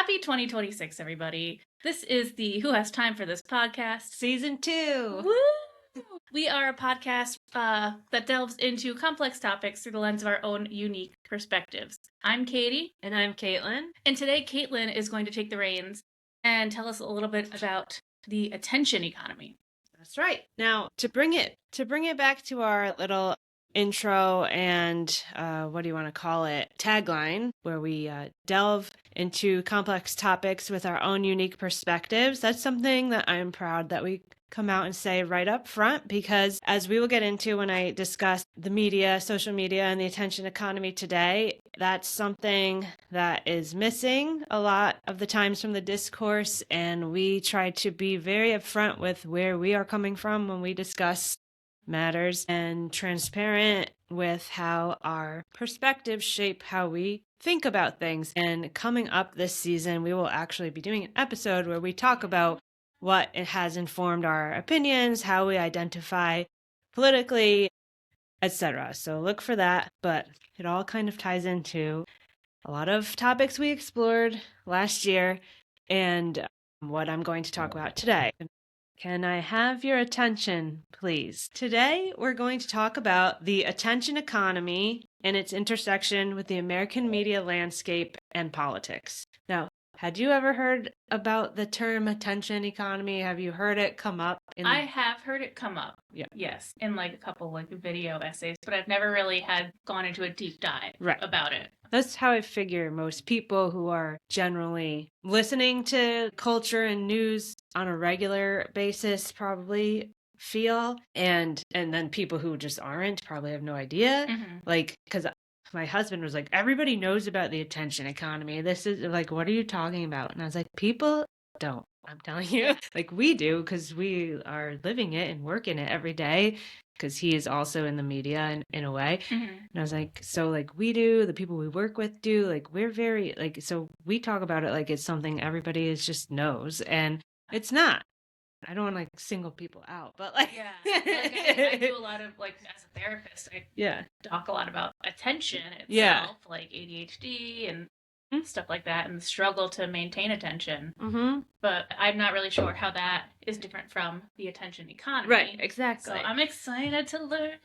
Happy 2026, everybody. This is the Who Has Time for This podcast. Season 2. Woo! We are a podcast that delves into complex topics through the lens of our own unique perspectives. I'm Katie. And I'm Caitlin. And today, Caitlin is going to take the reins and tell us a little bit about the attention economy. That's right. Now, to bring it back to our little intro and what do you want to call it, tagline, where we delve into complex topics with our own unique perspectives, that's something that I'm proud that we come out and say right up front, because as we will get into when I discuss the media, social media, and the attention economy today, that's something that is missing a lot of the times from the discourse, and we try to be very upfront with where we are coming from when we discuss matters and transparent with how our perspectives shape how we think about things. And coming up this season, we will actually be doing an episode where we talk about what it has informed our opinions, how we identify politically, etc. So look for that, but it all kind of ties into a lot of topics we explored last year and what I'm going to talk about today. Can I have your attention, please? Today, we're going to talk about the attention economy and its intersection with the American media landscape and politics. Now, had you ever heard about the term attention economy? Have you heard it come up? I have heard it come up. Yeah. Yes, in like a couple like video essays, but I've never really had gone into a deep dive about it. That's how I figure most people who are generally listening to culture and news on a regular basis probably feel. And then people who just aren't probably have no idea. Mm-hmm. Like, because my husband was like, everybody knows about the attention economy. This is like, what are you talking about? And I was like, people don't. I'm telling you, like we do, because we are living it and working it every day, because he is also in the media in a way. Mm-hmm. And I was like, so like we do, the people we work with do, like we're very, like, so we talk about it like it's something everybody is just knows, and it's not. I don't want to like single people out, but like, like I do a lot of like as a therapist, I talk a lot about attention itself, like ADHD and stuff like that, and the struggle to maintain attention. Mm-hmm. But I'm not really sure how that is different from the attention economy. Right, exactly. So I'm excited to learn.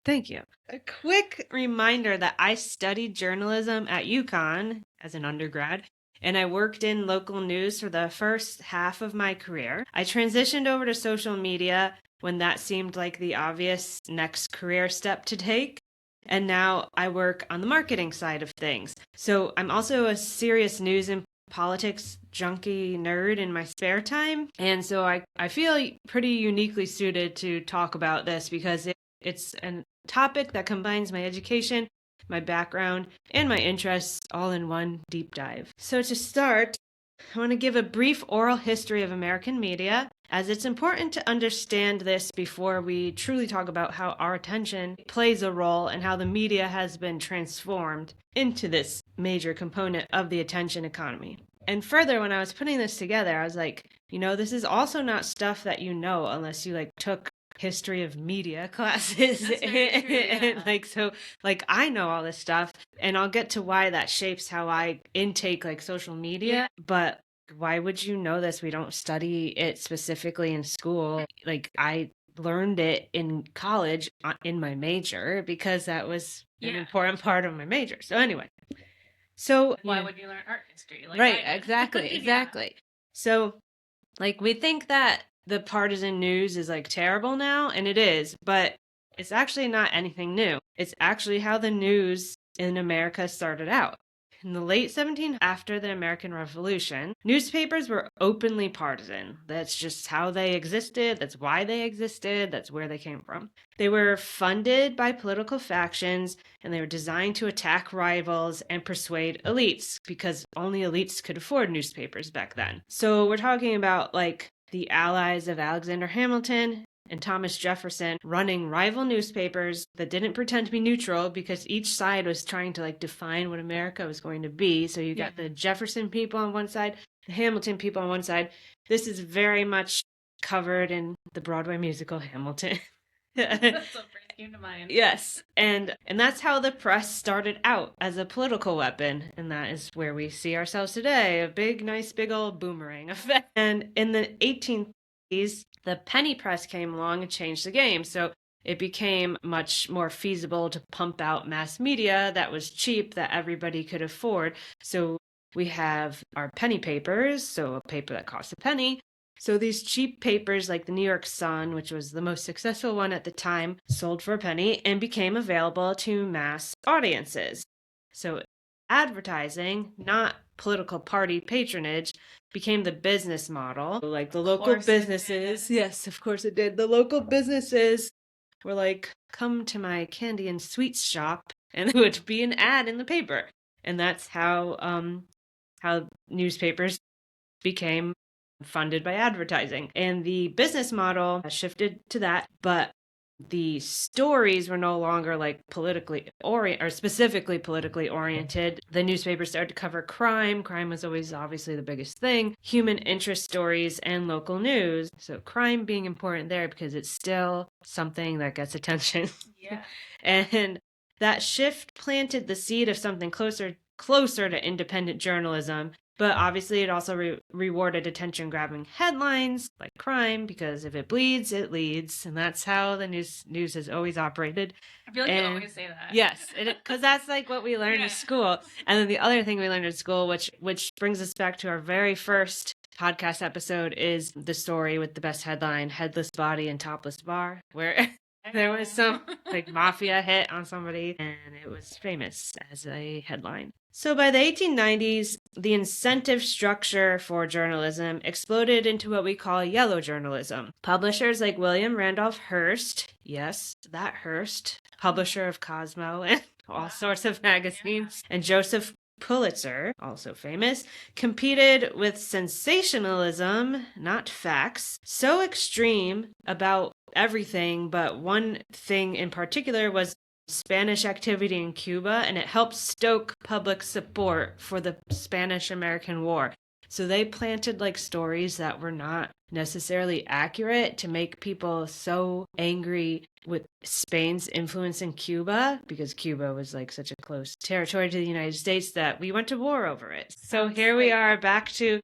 Thank you. A quick reminder that I studied journalism at UConn as an undergrad, and I worked in local news for the first half of my career. I transitioned over to social media when that seemed like the obvious next career step to take. And now I work on the marketing side of things. So I'm also a serious news and politics junkie nerd in my spare time. And so I feel pretty uniquely suited to talk about this because it's a topic that combines my education, my background, and my interests all in one deep dive. So to start, I want to give a brief oral history of American media, as it's important to understand this before we truly talk about how our attention plays a role and how the media has been transformed into this major component of the attention economy. And further, when I was putting this together, I was like, this is also not stuff that you know unless you like took history of media classes. That's very true, yeah. And so I know all this stuff, and I'll get to why that shapes how I intake like social media. But why would you know this? We don't study it specifically in school. Like I learned it in college in my major because that was an important part of my major. So anyway, why would you learn art history? Right, exactly. So like we think that the partisan news is like terrible now, and it is, but it's actually not anything new. It's actually how the news in America started out. In the late 1700s, after the American Revolution, newspapers were openly partisan. That's just how they existed. That's why they existed. That's where they came from. They were funded by political factions, and they were designed to attack rivals and persuade elites, because only elites could afford newspapers back then. So we're talking about like the allies of Alexander Hamilton and Thomas Jefferson running rival newspapers that didn't pretend to be neutral, because each side was trying to like define what America was going to be. So you got the Jefferson people on one side, the Hamilton people on one side. This is very much covered in the Broadway musical Hamilton. That's what first came to mind. Yes, and that's how the press started out, as a political weapon, and that is where we see ourselves today, a big, nice, big old boomerang effect. And in the 1830s, the penny press came along and changed the game. So it became much more feasible to pump out mass media that was cheap, that everybody could afford. So we have our penny papers, so a paper that costs a penny. So these cheap papers like the New York Sun, which was the most successful one at the time, sold for a penny and became available to mass audiences. So advertising, not political party patronage, became the business model. Like the local businesses. Yes, of course it did. The local businesses were like, come to my candy and sweets shop, and it would be an ad in the paper. And that's how newspapers became funded by advertising. And the business model shifted to that, but the stories were no longer like politically or specifically politically oriented. The newspapers started to cover crime. Crime was always obviously the biggest thing. Human interest stories and local news. So crime being important there because it's still something that gets attention. Yeah. And that shift planted the seed of something closer to independent journalism. But obviously, it also rewarded attention-grabbing headlines like crime, because if it bleeds, it leads, and that's how the news has always operated. I feel like you always say that. Yes, because that's like what we learned in school. And then the other thing we learned in school, which brings us back to our very first podcast episode, is the story with the best headline: "Headless Body and Topless Bar," where there was some like mafia hit on somebody, and it was famous as a headline. So by the 1890s, the incentive structure for journalism exploded into what we call yellow journalism. Publishers like William Randolph Hearst, yes, that Hearst, publisher of Cosmo and all sorts of magazines, and Joseph Pulitzer, also famous, competed with sensationalism, not facts, so extreme about everything, but one thing in particular was Spanish activity in Cuba, and it helped stoke public support for the Spanish-American War. So they planted like stories that were not necessarily accurate to make people so angry with Spain's influence in Cuba, because Cuba was like such a close territory to the United States, that we went to war over it. So here we are back to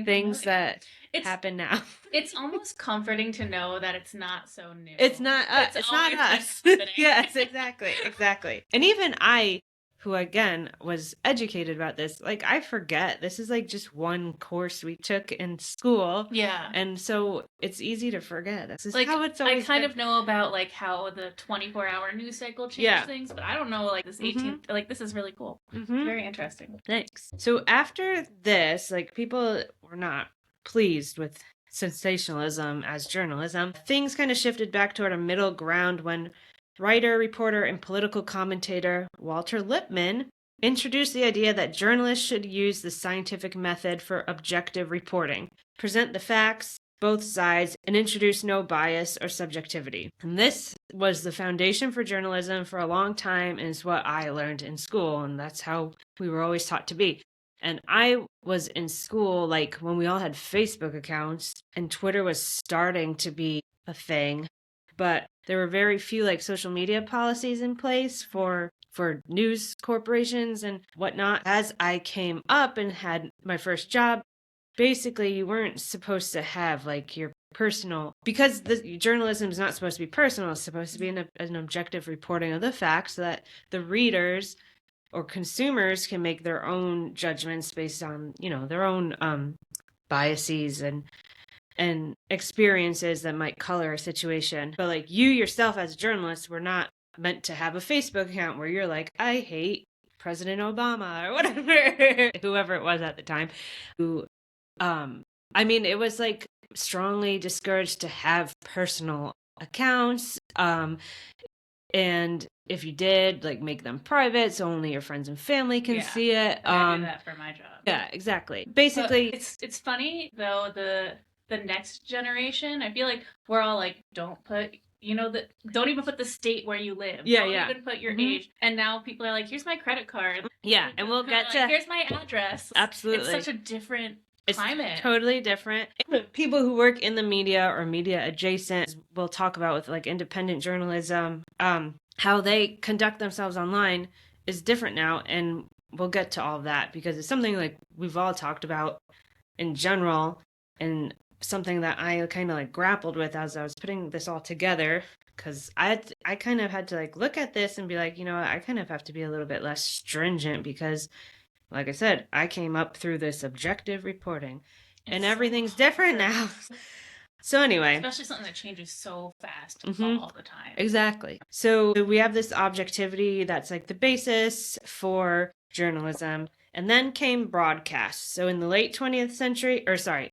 things that happen now. It's almost comforting to know that it's not so new. It's not us. It's not us. Yes, exactly. And even I, who again was educated about this, like I forget. This is like just one course we took in school. Yeah. And so it's easy to forget. This is like, how it's always I kind of know about like how the 24-hour news cycle changed things, but I don't know like this 18th, like this is really cool. Mm-hmm. Very interesting. Thanks. So after this, like people were not pleased with sensationalism as journalism. Things kind of shifted back toward a middle ground when writer, reporter, and political commentator Walter Lippmann introduced the idea that journalists should use the scientific method for objective reporting, present the facts, both sides, and introduce no bias or subjectivity. And this was the foundation for journalism for a long time, and is what I learned in school, and that's how we were always taught to be. And I was in school, like, when we all had Facebook accounts, and Twitter was starting to be a thing, but there were very few, like, social media policies in place for news corporations and whatnot. As I came up and had my first job, basically you weren't supposed to have, like, your personal, because the journalism is not supposed to be personal, it's supposed to be an objective reporting of the facts so that the readers or consumers can make their own judgments based on, their own biases and experiences that might color a situation. But like you yourself as a journalist were not meant to have a Facebook account where you're like, I hate President Obama or whatever, whoever it was at the time, who, it was like strongly discouraged to have personal accounts. And if you did, like, make them private so only your friends and family can see it. I do that for my job. Yeah, exactly. Basically, but it's funny though, the next generation, I feel like we're all like, don't put, don't even put the state where you live. Yeah, don't even put your age. And now people are like, here's my credit card. Yeah, and we'll get to here's my address. Absolutely. It's such a different It's climate. Totally different. People who work in the media or media adjacent will talk about with like independent journalism, how they conduct themselves online is different now. And we'll get to all of that because it's something like we've all talked about in general and something that I kind of like grappled with as I was putting this all together. Because I kind of had to like look at this and be like, you know, I kind of have to be a little bit less stringent because, like I said, I came up through this objective reporting, and everything's different now. So anyway, especially something that changes so fast all the time. Exactly. So we have this objectivity that's like the basis for journalism. And then came broadcast. So in the late 20th century,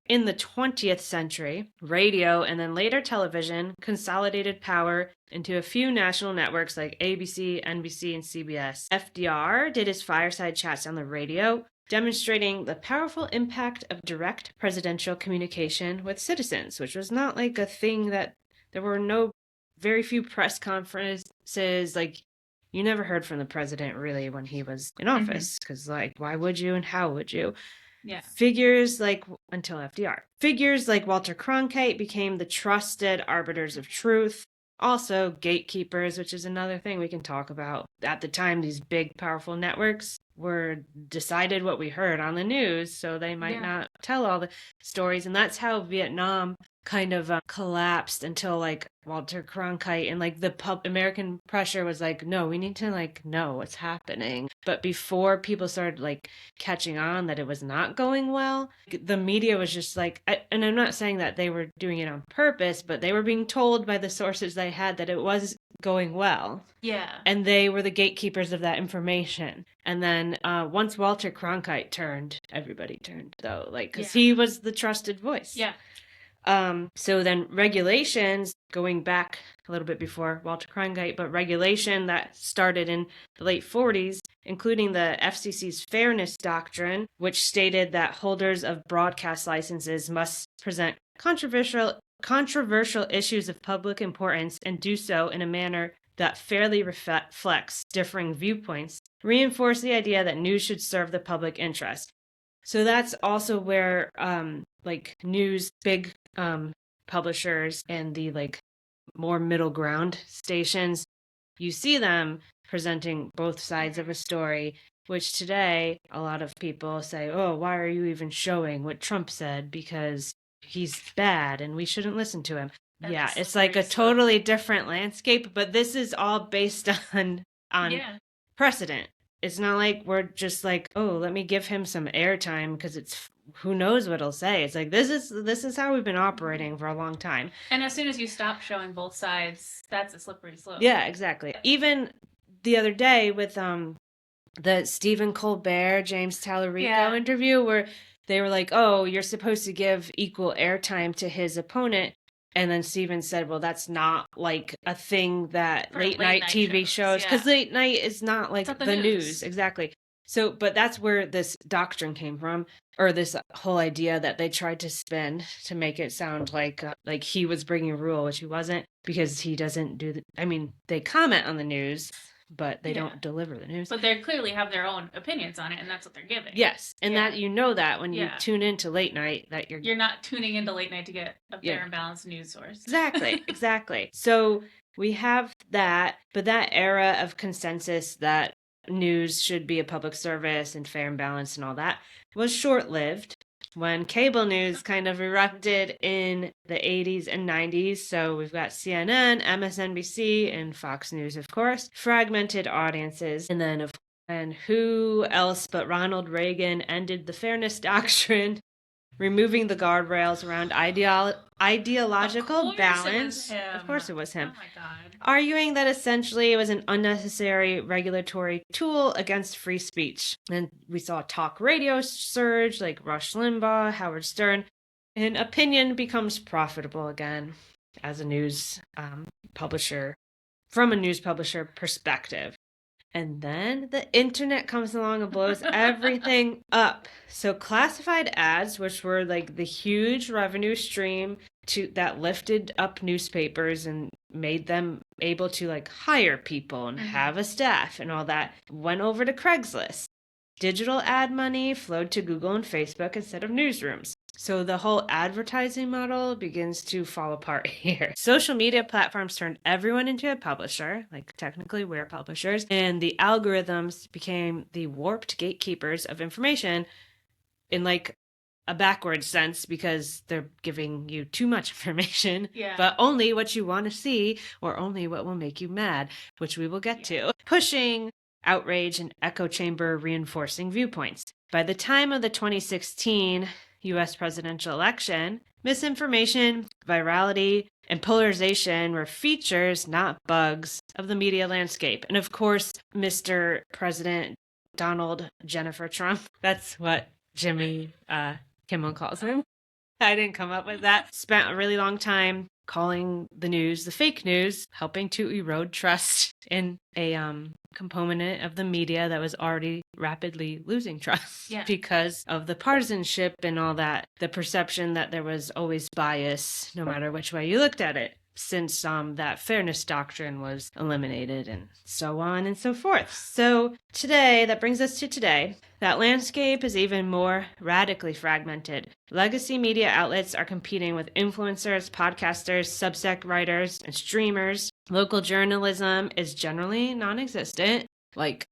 in the 20th century, radio and then later television consolidated power into a few national networks like ABC, NBC, and CBS. FDR did his fireside chats on the radio, demonstrating the powerful impact of direct presidential communication with citizens, which was not like a thing that there were very few press conferences. Like, you never heard from the president really when he was in office because, like, why would you and how would you? Yeah. Figures like, until FDR, figures like Walter Cronkite became the trusted arbiters of truth. Also, gatekeepers, which is another thing we can talk about. At the time, these big, powerful networks were decided what we heard on the news, so they might not tell all the stories. And that's how Vietnam kind of collapsed until like Walter Cronkite and like the American pressure was like, no, we need to like know what's happening. But before people started like catching on that it was not going well, the media was just like, and I'm not saying that they were doing it on purpose, but they were being told by the sources they had that it was going well. Yeah. And they were the gatekeepers of that information. And then once Walter Cronkite turned, everybody turned though, like, because he was the trusted voice. Yeah. So then regulations, going back a little bit before Walter Cronkite, but regulation that started in the late 40s, including the FCC's Fairness Doctrine, which stated that holders of broadcast licenses must present controversial issues of public importance and do so in a manner that fairly reflects differing viewpoints, reinforce the idea that news should serve the public interest. So that's also where like news big publishers and the like more middle ground stations, you see them presenting both sides of a story, which today a lot of people say, oh, why are you even showing what Trump said? Because he's bad and we shouldn't listen to him. It's like a totally different landscape, but this is all based on precedent. It's not like we're just like, oh, let me give him some airtime because it's who knows what he'll say. It's like this is how we've been operating for a long time. And as soon as you stop showing both sides, that's a slippery slope. Yeah, exactly. Even the other day with the Stephen Colbert, James Tallarico interview where they were like, oh, you're supposed to give equal airtime to his opponent. And then Steven said, well, that's not like a thing that late night TV shows, because late night is not like the news. Exactly. So, but that's where this doctrine came from, or this whole idea that they tried to spin to make it sound like he was bringing rule, which he wasn't, because he doesn't do they comment on the news, but they don't deliver the news. But they clearly have their own opinions on it, and that's what they're giving. Yes, and that that when you tune into late night, that you're not tuning into late night to get a fair and balanced news source. Exactly. So we have that, but that era of consensus that news should be a public service and fair and balanced and all that was short-lived when cable news kind of erupted in the 80s and 90s. So we've got CNN, MSNBC, and Fox News, of course, fragmented audiences. And then, and who else but Ronald Reagan ended the Fairness Doctrine, removing the guardrails around ideological balance. Of course it was him. Oh my God. Arguing that essentially it was an unnecessary regulatory tool against free speech. And we saw talk radio surge like Rush Limbaugh, Howard Stern, and opinion becomes profitable again as a news publisher, from a news publisher perspective. And then the internet comes along and blows everything up. So classified ads, which were like the huge revenue stream that lifted up newspapers and made them able to like hire people and have a staff and all that, went over to Craigslist. Digital ad money flowed to Google and Facebook instead of newsrooms. So the whole advertising model begins to fall apart here. Social media platforms turned everyone into a publisher, like technically we're publishers, and the algorithms became the warped gatekeepers of information in like a backwards sense because they're giving you too much information, but only what you want to see or only what will make you mad, which we will get to, pushing outrage and echo chamber reinforcing viewpoints. By the time of the 2016 U.S. presidential election, misinformation, virality, and polarization were features, not bugs, of the media landscape. And of course, Mr. President Donald Jennifer Trump, that's what Jimmy Kimmel calls him. I didn't come up with that. Spent a really long time calling the news the fake news, helping to erode trust in a component of the media that was already rapidly losing trust because of the partisanship and all that, the perception that there was always bias no matter which way you looked at it, since that fairness doctrine was eliminated and so on and so forth. So today, that brings us to today, that landscape is even more radically fragmented. Legacy media outlets are competing with influencers, podcasters, Substack writers, and streamers. Local journalism is generally non-existent. Like,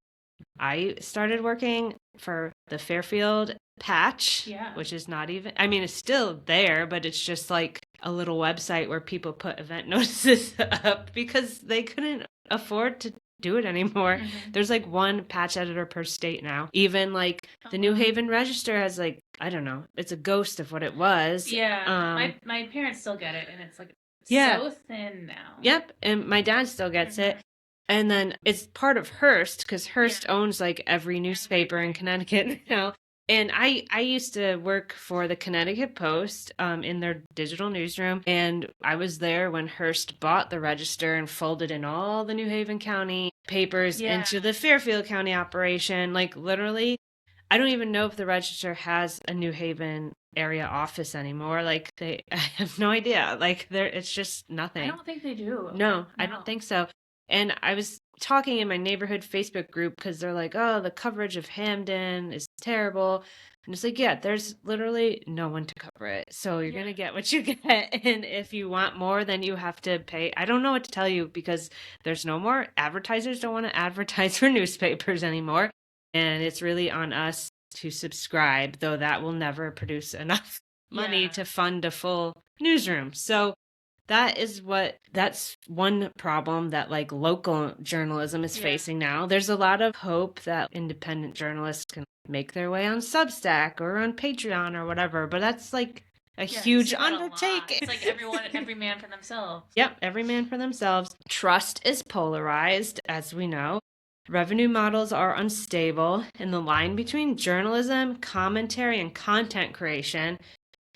I started working for the Fairfield Patch, which is not even, I mean, it's still there, but it's just like a little website where people put event notices up because they couldn't afford to do it anymore. There's like one patch editor per state now. Even like the New Haven Register has like, I don't know, it's a ghost of what it was. My parents still get it, and it's like so thin now. Yep, and my dad still gets it. And then it's part of Hearst because Hearst owns like every newspaper in Connecticut now. And I used to work for the Connecticut Post in their digital newsroom. And I was there when Hearst bought the Register and folded in all the New Haven County papers into the Fairfield County operation. Like literally, I don't even know if the Register has a New Haven area office anymore. Like I have no idea. Like it's just nothing. I don't think they do. No, I don't think so. And I was talking in my neighborhood Facebook group because they're like, oh, the coverage of Hamden is terrible. And it's like, yeah, there's literally no one to cover it. So you're going to get what you get. And if you want more, then you have to pay. I don't know what to tell you because there's no more. Advertisers don't want to advertise for newspapers anymore. And it's really on us to subscribe, though that will never produce enough money to fund a full newsroom. So that's one problem that like local journalism is facing now. There's a lot of hope that independent journalists can make their way on Substack or on Patreon or whatever, but that's like a huge undertaking. It's like every man for themselves. Yep, every man for themselves. Trust is polarized, as we know. Revenue models are unstable, and the line between journalism, commentary, and content creation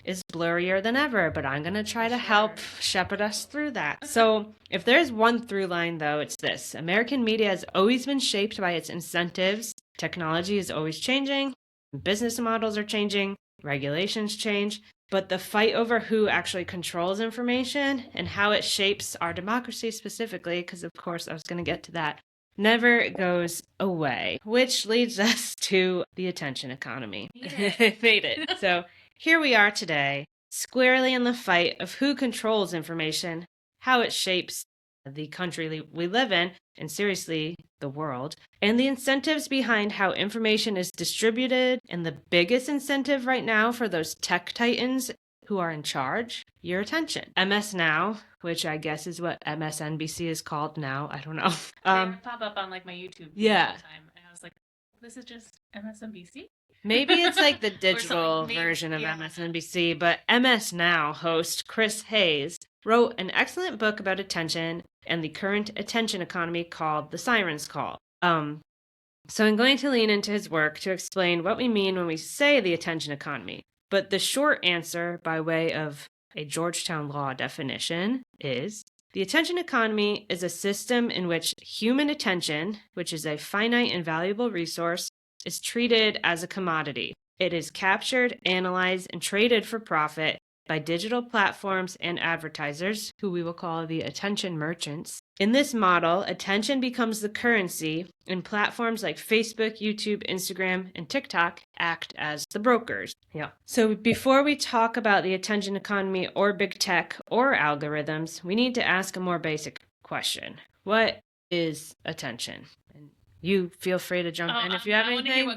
is blurrier than ever, but I'm going to try to help shepherd us through that. So if there's one through line, though, it's this. American media has always been shaped by its incentives. Technology is always changing. Business models are changing. Regulations change. But the fight over who actually controls information and how it shapes our democracy specifically, because of course I was going to get to that, never goes away, which leads us to the attention economy. Made it. So here we are today, squarely in the fight of who controls information, how it shapes the country we live in, and seriously, the world, and the incentives behind how information is distributed. And the biggest incentive right now for those tech titans who are in charge, your attention. MS Now, which I guess is what MSNBC is called now. I don't know. They pop up on like my YouTube all the time, and I was like, this is just MSNBC? Maybe it's like the digital version of MSNBC, but MS Now host Chris Hayes wrote an excellent book about attention and the current attention economy called The Sirens Call. So I'm going to lean into his work to explain what we mean when we say the attention economy. But the short answer, by way of a Georgetown law definition, is the attention economy is a system in which human attention, which is a finite and valuable resource, is treated as a commodity. It is captured, analyzed, and traded for profit by digital platforms and advertisers, who we will call the attention merchants. In this model, attention becomes the currency, and platforms like Facebook, YouTube, Instagram, and TikTok act as the brokers. Yeah. So before we talk about the attention economy or big tech or algorithms, we need to ask a more basic question. What is attention? And you feel free to jump in if you have anything,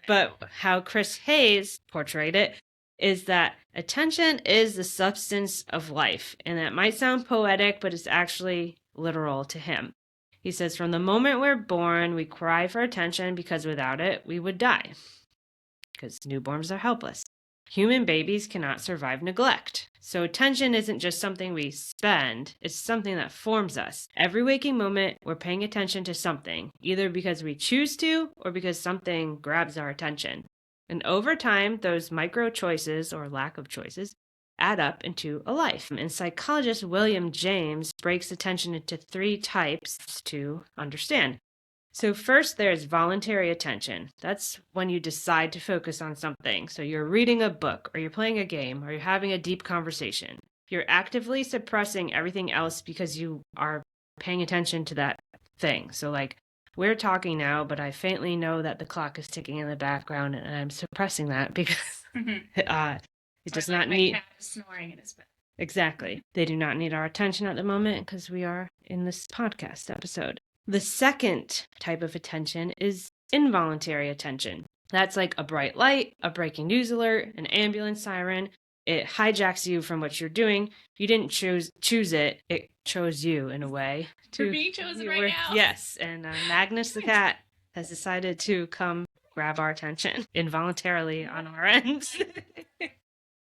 but how Chris Hayes portrayed it is that attention is the substance of life. And that might sound poetic, but it's actually literal to him. He says, from the moment we're born, we cry for attention because without it, we would die. Because newborns are helpless. Human babies cannot survive neglect. So attention isn't just something we spend, it's something that forms us. Every waking moment, we're paying attention to something, either because we choose to or because something grabs our attention. And over time, those micro choices, or lack of choices, add up into a life. And psychologist William James breaks attention into 3 types to understand. So first, there's voluntary attention. That's when you decide to focus on something. So you're reading a book, or you're playing a game, or you're having a deep conversation. You're actively suppressing everything else because you are paying attention to that thing. So like, we're talking now, but I faintly know that the clock is ticking in the background, and I'm suppressing that because it does not need... My cat is snoring in his bed. Exactly. They do not need our attention at the moment because we are in this podcast episode. The second type of attention is involuntary attention. That's like a bright light, a breaking news alert, an ambulance siren. It hijacks you from what you're doing. You didn't choose it. It chose you in a way. We're being chosen right now. Yes, and Magnus the cat has decided to come grab our attention involuntarily on our ends.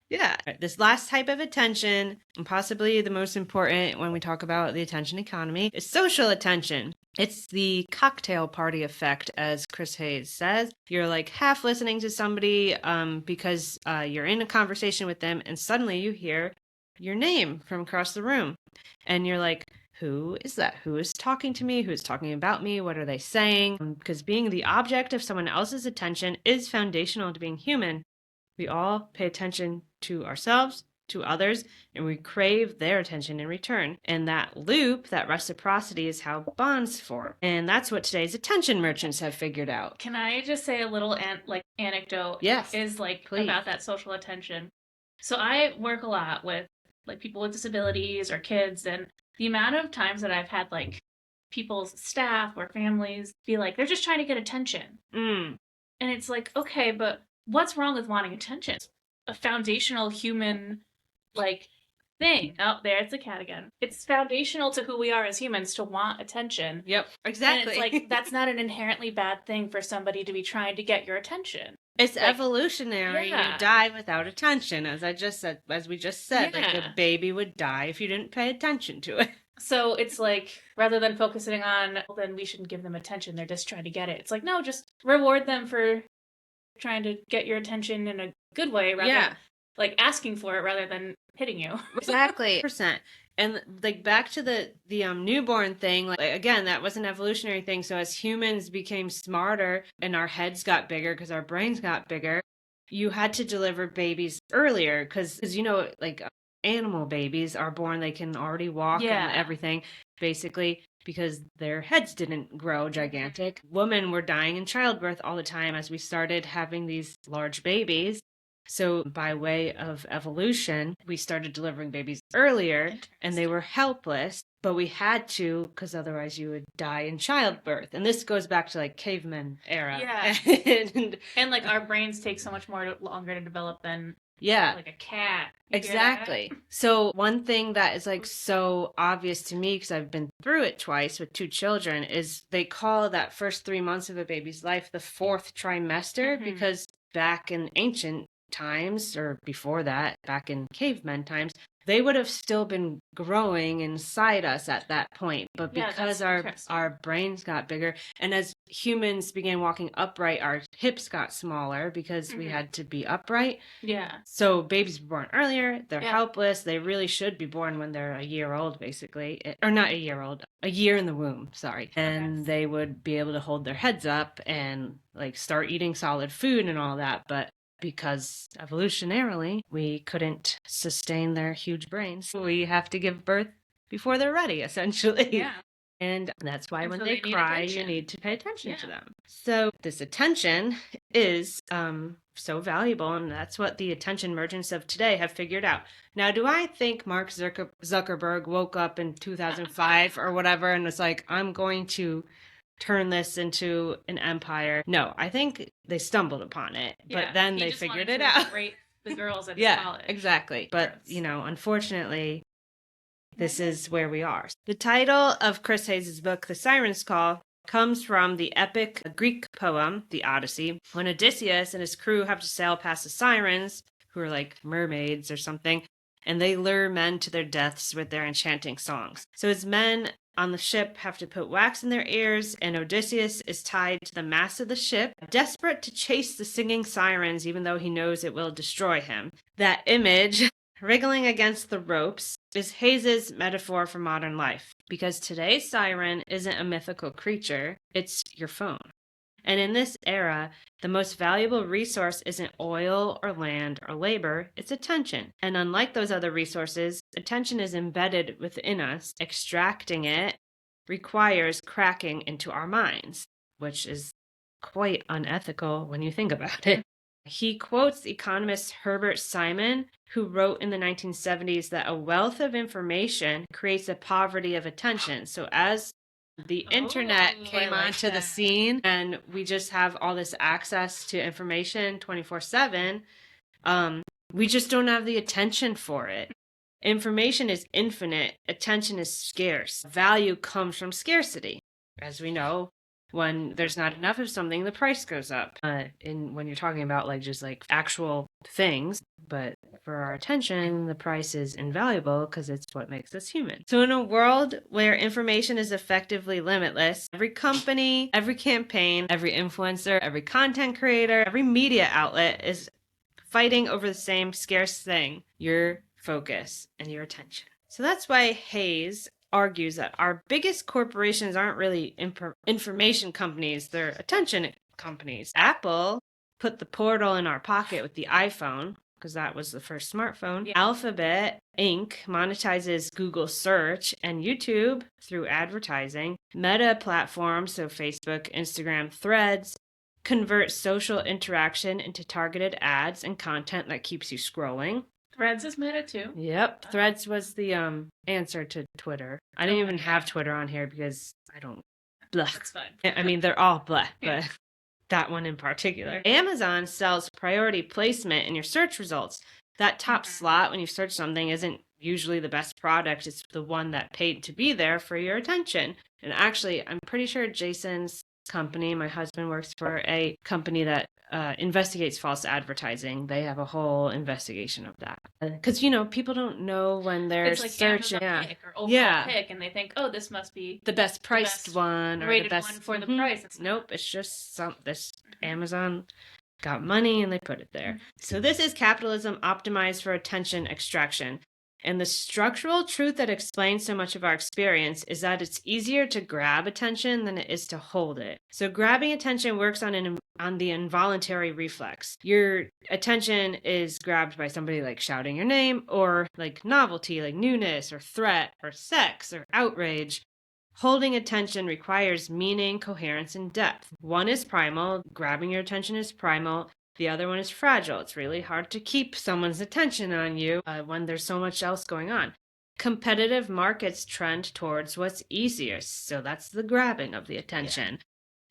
Yeah. This last type of attention, and possibly the most important when we talk about the attention economy, is social attention. It's the cocktail party effect, as Chris Hayes says. You're like half listening to somebody because you're in a conversation with them, and suddenly you hear your name from across the room. And you're like, who is that? Who is talking to me? Who is talking about me? What are they saying? Because being the object of someone else's attention is foundational to being human. We all pay attention to ourselves, to others, and we crave their attention in return. And that loop, that reciprocity, is how bonds form. And that's what today's attention merchants have figured out. Can I just say a little anecdote? Yes. Is please. About that social attention. So I work a lot with like people with disabilities or kids, and the amount of times that I've had like people's staff or families be like, they're just trying to get attention. And it's like, okay, but what's wrong with wanting attention? It's a foundational human, thing. Oh, there's the cat again. It's foundational to who we are as humans to want attention. Yep, exactly. And it's that's not an inherently bad thing for somebody to be trying to get your attention. It's evolutionary. Yeah. You die without attention, as we just said. Yeah. Like a baby would die if you didn't pay attention to it. So it's rather than focusing on, well, then we shouldn't give them attention, they're just trying to get it. It's no, just reward them for trying to get your attention in a good way rather than asking for it rather than hitting you. Exactly. And back to the newborn thing, again, that was an evolutionary thing. So as humans became smarter and our heads got bigger because our brains got bigger, you had to deliver babies earlier because animal babies are born, they can already walk and everything, basically, because their heads didn't grow gigantic. Women were dying in childbirth all the time as we started having these large babies. So by way of evolution, we started delivering babies earlier, and they were helpless, but we had to because otherwise you would die in childbirth. And this goes back to caveman era. Yeah. and our brains take so much longer to develop than a cat. Exactly. So one thing that is so obvious to me, because I've been through it twice with 2 children, is they call that first 3 months of a baby's life the 4th trimester, because back in ancient times, or before that, back in caveman times, they would have still been growing inside us at that point. But because our brains got bigger, and as humans began walking upright, our hips got smaller because we had to be upright. Yeah. So babies were born earlier. They're helpless. They really should be born when they're a year old, basically. Or not a year old, a year in the womb, sorry. And they would be able to hold their heads up and start eating solid food and all that. But because evolutionarily, we couldn't sustain their huge brains. We have to give birth before they're ready, essentially. Yeah. And that's why And when so they they need cry, you attention. need to pay attention to Yeah. them. So this attention is so valuable, and that's what the attention merchants of today have figured out. Now, do I think Mark Zuckerberg woke up in 2005 or whatever and was like, I'm going to turn this into an empire? No, I think they stumbled upon it, but then he they just figured wanted it to out. rape the girls at his Yeah, college. exactly. But, Gross. you know, unfortunately, this is where we are. The title of Chris Hayes' book, The Sirens Call, comes from the epic Greek poem, the Odyssey, when Odysseus and his crew have to sail past the Sirens, who are like mermaids or something, and they lure men to their deaths with their enchanting songs. So his men on the ship have to put wax in their ears, and Odysseus is tied to the mast of the ship, desperate to chase the singing sirens, even though he knows it will destroy him. That image, wriggling against the ropes, is Hayes' metaphor for modern life, because today's siren isn't a mythical creature, it's your phone. And in this era, the most valuable resource isn't oil or land or labor, it's attention. And unlike those other resources, attention is embedded within us. Extracting it requires cracking into our minds, which is quite unethical when you think about it. He quotes economist Herbert Simon, who wrote in the 1970s that a wealth of information creates a poverty of attention. So as the internet came onto the scene and we just have all this access to information 24/7, we just don't have the attention for it. Information is infinite, attention is scarce. Value comes from scarcity. As we know, when there's not enough of something, the price goes up. When you're talking about like just like actual things, but for our attention, the price is invaluable because it's what makes us human. So in a world where information is effectively limitless, every company, every campaign, every influencer, every content creator, every media outlet is fighting over the same scarce thing, your focus and your attention. So that's why Hayes argues that our biggest corporations aren't really information companies, they're attention companies. Apple put the portal in our pocket with the iPhone, because that was the first smartphone. Yeah. Alphabet Inc. monetizes Google search, and YouTube through advertising. Meta platforms, so Facebook, Instagram, Threads, convert social interaction into targeted ads and content that keeps you scrolling. Threads is Meta too. Yep. Threads was the answer to Twitter. I didn't even have Twitter on here because I don't. Blah. That's fine. I mean, they're all blah, but that one in particular. Amazon sells priority placement in your search results. That top slot when you search something isn't usually the best product. It's the one that paid to be there for your attention. And actually, I'm pretty sure Jason's company, my husband works for a company that investigates false advertising. They have a whole investigation of that. Because, you know, people don't know when they're it's like searching. Amazon pick or overall pick, and they think, oh, this must be the best priced one or rated the best one for the price. Nope, it's just this Amazon got money and they put it there. So this is capitalism optimized for attention extraction. And the structural truth that explains so much of our experience is that it's easier to grab attention than it is to hold it. So grabbing attention works on the involuntary reflex. Your attention is grabbed by somebody like shouting your name, or like novelty, like newness or threat or sex or outrage. Holding attention requires meaning, coherence, and depth. One is primal, grabbing your attention is primal. The other one is fragile. It's really hard to keep someone's attention on you when there's so much else going on. Competitive markets trend towards what's easier. So that's the grabbing of the attention,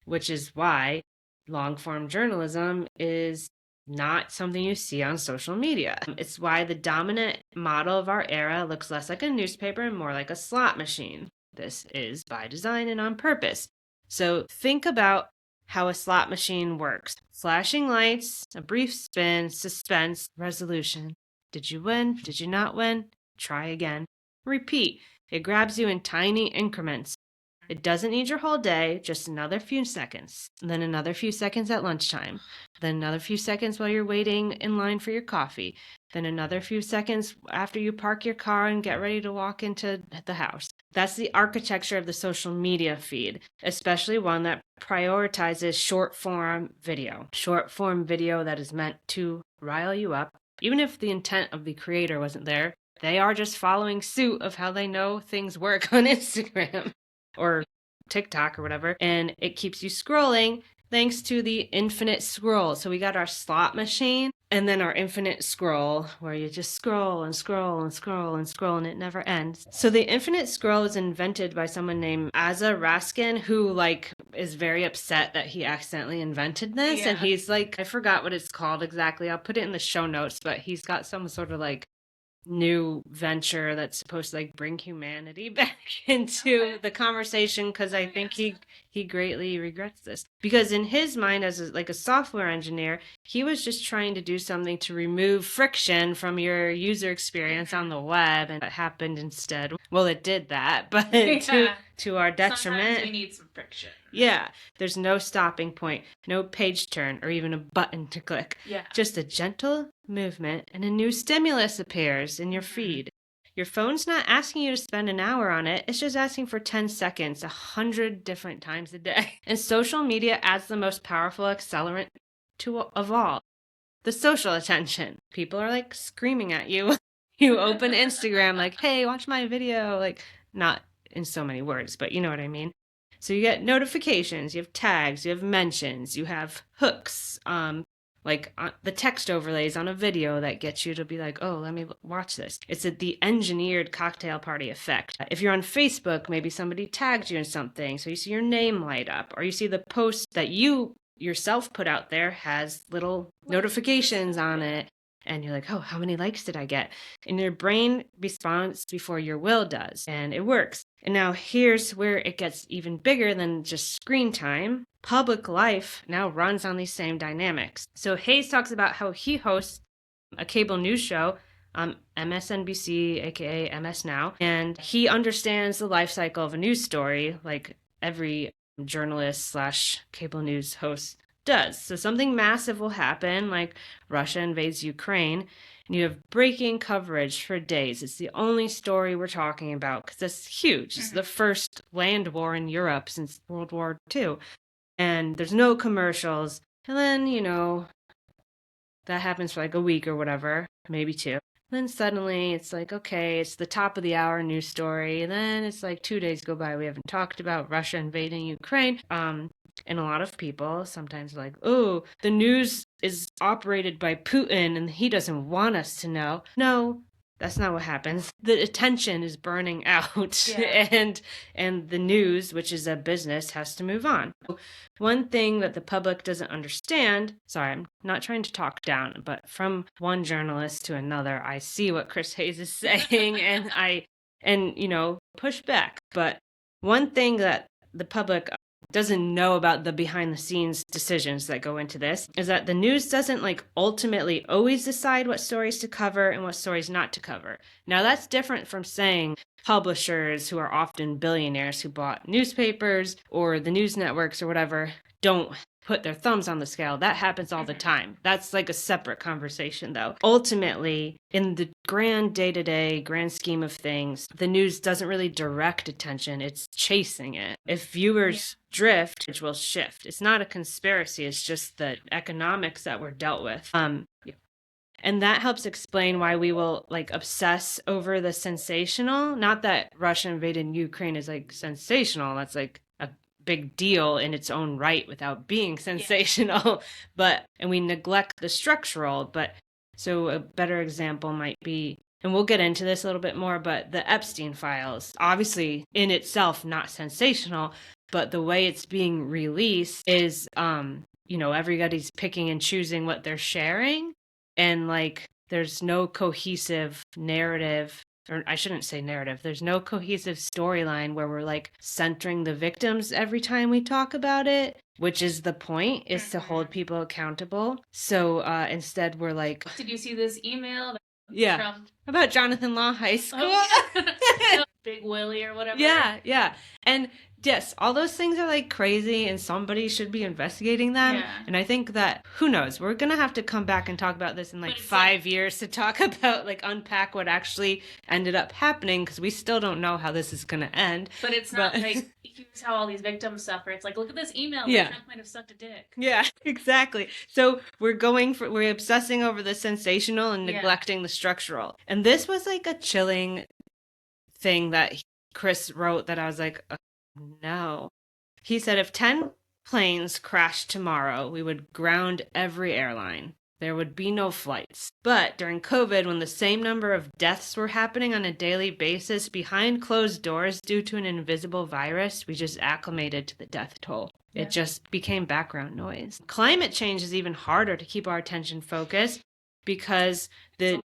which is why long-form journalism is not something you see on social media. It's why the dominant model of our era looks less like a newspaper and more like a slot machine. This is by design and on purpose. So think about how a slot machine works. Flashing lights, a brief spin, suspense, resolution. Did you win? Did you not win? Try again. Repeat. It grabs you in tiny increments. It doesn't need your whole day, just another few seconds. Then another few seconds at lunchtime. Then another few seconds while you're waiting in line for your coffee. Then another few seconds after you park your car and get ready to walk into the house. That's the architecture of the social media feed, especially one that prioritizes short form video. Short form video that is meant to rile you up. Even if the intent of the creator wasn't there, they are just following suit of how they know things work on Instagram or TikTok or whatever. And it keeps you scrolling thanks to the infinite scroll. So we got our slot machine and then our infinite scroll where you just scroll and scroll and scroll and scroll and it never ends. So the infinite scroll was invented by someone named Asa Raskin, who like is very upset that he accidentally invented this. Yeah. And he's like, I forgot what it's called exactly. I'll put it in the show notes, but he's got some sort of like new venture that's supposed to like bring humanity back into the conversation, because I think he greatly regrets this, because in his mind as like a software engineer, he was just trying to do something to remove friction from your user experience on the web, and it happened instead. Well, it did that, but to our detriment. Sometimes we need some friction. Yeah, there's no stopping point, no page turn, or even a button to click. Yeah. Just a gentle movement and a new stimulus appears in your feed. Your phone's not asking you to spend an hour on it. It's just asking for 10 seconds, 100 different times a day. And social media adds the most powerful accelerant of all, the social attention. People are like screaming at you. You open Instagram like, hey, watch my video. Like, not in so many words, but you know what I mean. So you get notifications, you have tags, you have mentions, you have hooks, like the text overlays on a video that gets you to be like, oh, let me watch this. It's the engineered cocktail party effect. If you're on Facebook, maybe somebody tagged you in something, so you see your name light up, or you see the post that you yourself put out there has little notifications on it. And you're like, oh, how many likes did I get? And your brain responds before your will does. And it works. And now here's where it gets even bigger than just screen time. Public life now runs on these same dynamics. So Hayes talks about how he hosts a cable news show on MSNBC, aka MS Now. And he understands the life cycle of a news story like every journalist / cable news host does. So something massive will happen, like Russia invades Ukraine, and you have breaking coverage for days. It's the only story we're talking about because it's huge. It's the first land war in Europe since World War II. And there's no commercials. And then, that happens for like a week or whatever, maybe two. Then suddenly it's like, okay, it's the top of the hour news story. And then it's like 2 days go by. We haven't talked about Russia invading Ukraine. And a lot of people sometimes are like, oh, the news is operated by Putin and he doesn't want us to know. No, that's not what happens. The attention is burning out and the news, which is a business, has to move on. One thing that the public doesn't understand, sorry, I'm not trying to talk down, but from one journalist to another, I see what Chris Hayes is saying and push back. But one thing that the public doesn't know about the behind the scenes decisions that go into this is that the news doesn't ultimately always decide what stories to cover and what stories not to cover. Now that's different from saying publishers, who are often billionaires who bought newspapers, or the news networks or whatever, don't put their thumbs on the scale. That happens all the time. That's like a separate conversation though. Ultimately, in the grand day-to-day, grand scheme of things, the news doesn't really direct attention. It's chasing it. If viewers drift, it will shift. It's not a conspiracy. It's just the economics that we're dealt with. And that helps explain why we will obsess over the sensational. Not that Russia invaded Ukraine is sensational. That's a big deal in its own right without being sensational. And we neglect the structural. But so a better example might be, and we'll get into this a little bit more, but the Epstein files, obviously in itself not sensational, but the way it's being released is, everybody's picking and choosing what they're sharing. And there's no cohesive narrative, or I shouldn't say narrative. There's no cohesive storyline where we're centering the victims every time we talk about it, which is the point, is to hold people accountable. So instead we're did you see this email? From about Jonathan Law High School? Big Willie or whatever. Yeah. And Yes, all those things are like crazy and somebody should be investigating them. Yeah. And I think that, who knows, we're going to have to come back and talk about this in like 5 years to talk about, like, unpack what actually ended up happening, because we still don't know how this is going to end. But it's not like, here's how all these victims suffer. It's like, look at this email Yeah. that Trump might have sucked a dick. Yeah, exactly. So we're obsessing over the sensational and neglecting the structural. And this was like a chilling thing that Chris wrote that I was like, no. He said if 10 planes crashed tomorrow, we would ground every airline. There would be no flights. But during COVID, when the same number of deaths were happening on a daily basis behind closed doors due to an invisible virus, we just acclimated to the death toll. Yeah. It just became background noise. Climate change is even harder to keep our attention focused because the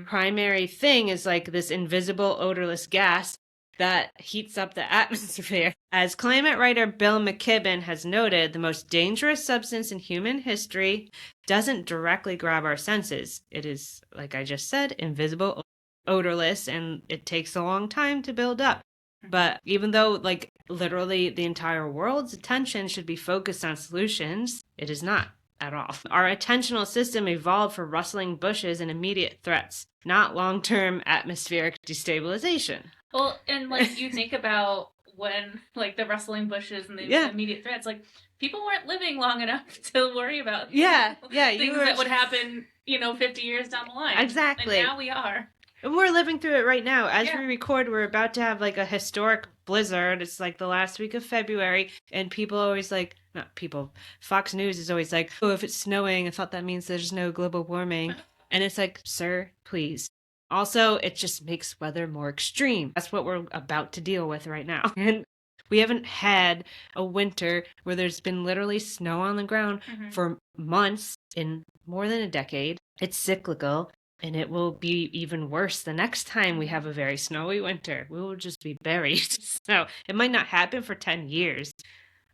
primary thing is like this invisible odorless gas that heats up the atmosphere. As climate writer Bill McKibben has noted, the most dangerous substance in human history doesn't directly grab our senses. It is, like I just said, invisible, odorless, and it takes a long time to build up. But even though, like, literally the entire world's attention should be focused on solutions, it is not at all. Our attentional system evolved for rustling bushes and immediate threats, not long-term atmospheric destabilization. Well, and like you think about when like the rustling bushes and the immediate threats, like people weren't living long enough to worry about things that would happen, 50 years down the line. Exactly. And now we are. We're living through it right now. As we record, we're about to have like a historic blizzard. It's like the last week of February, and people always like, not people, Fox News is always like, oh, if it's snowing, I thought that means there's no global warming. And it's like, sir, please. Also, it just makes weather more extreme. That's what we're about to deal with right now. And we haven't had a winter where there's been literally snow on the ground for months in more than a decade. It's cyclical, and it will be even worse the next time we have a very snowy winter. We will just be buried. So it might not happen for 10 years.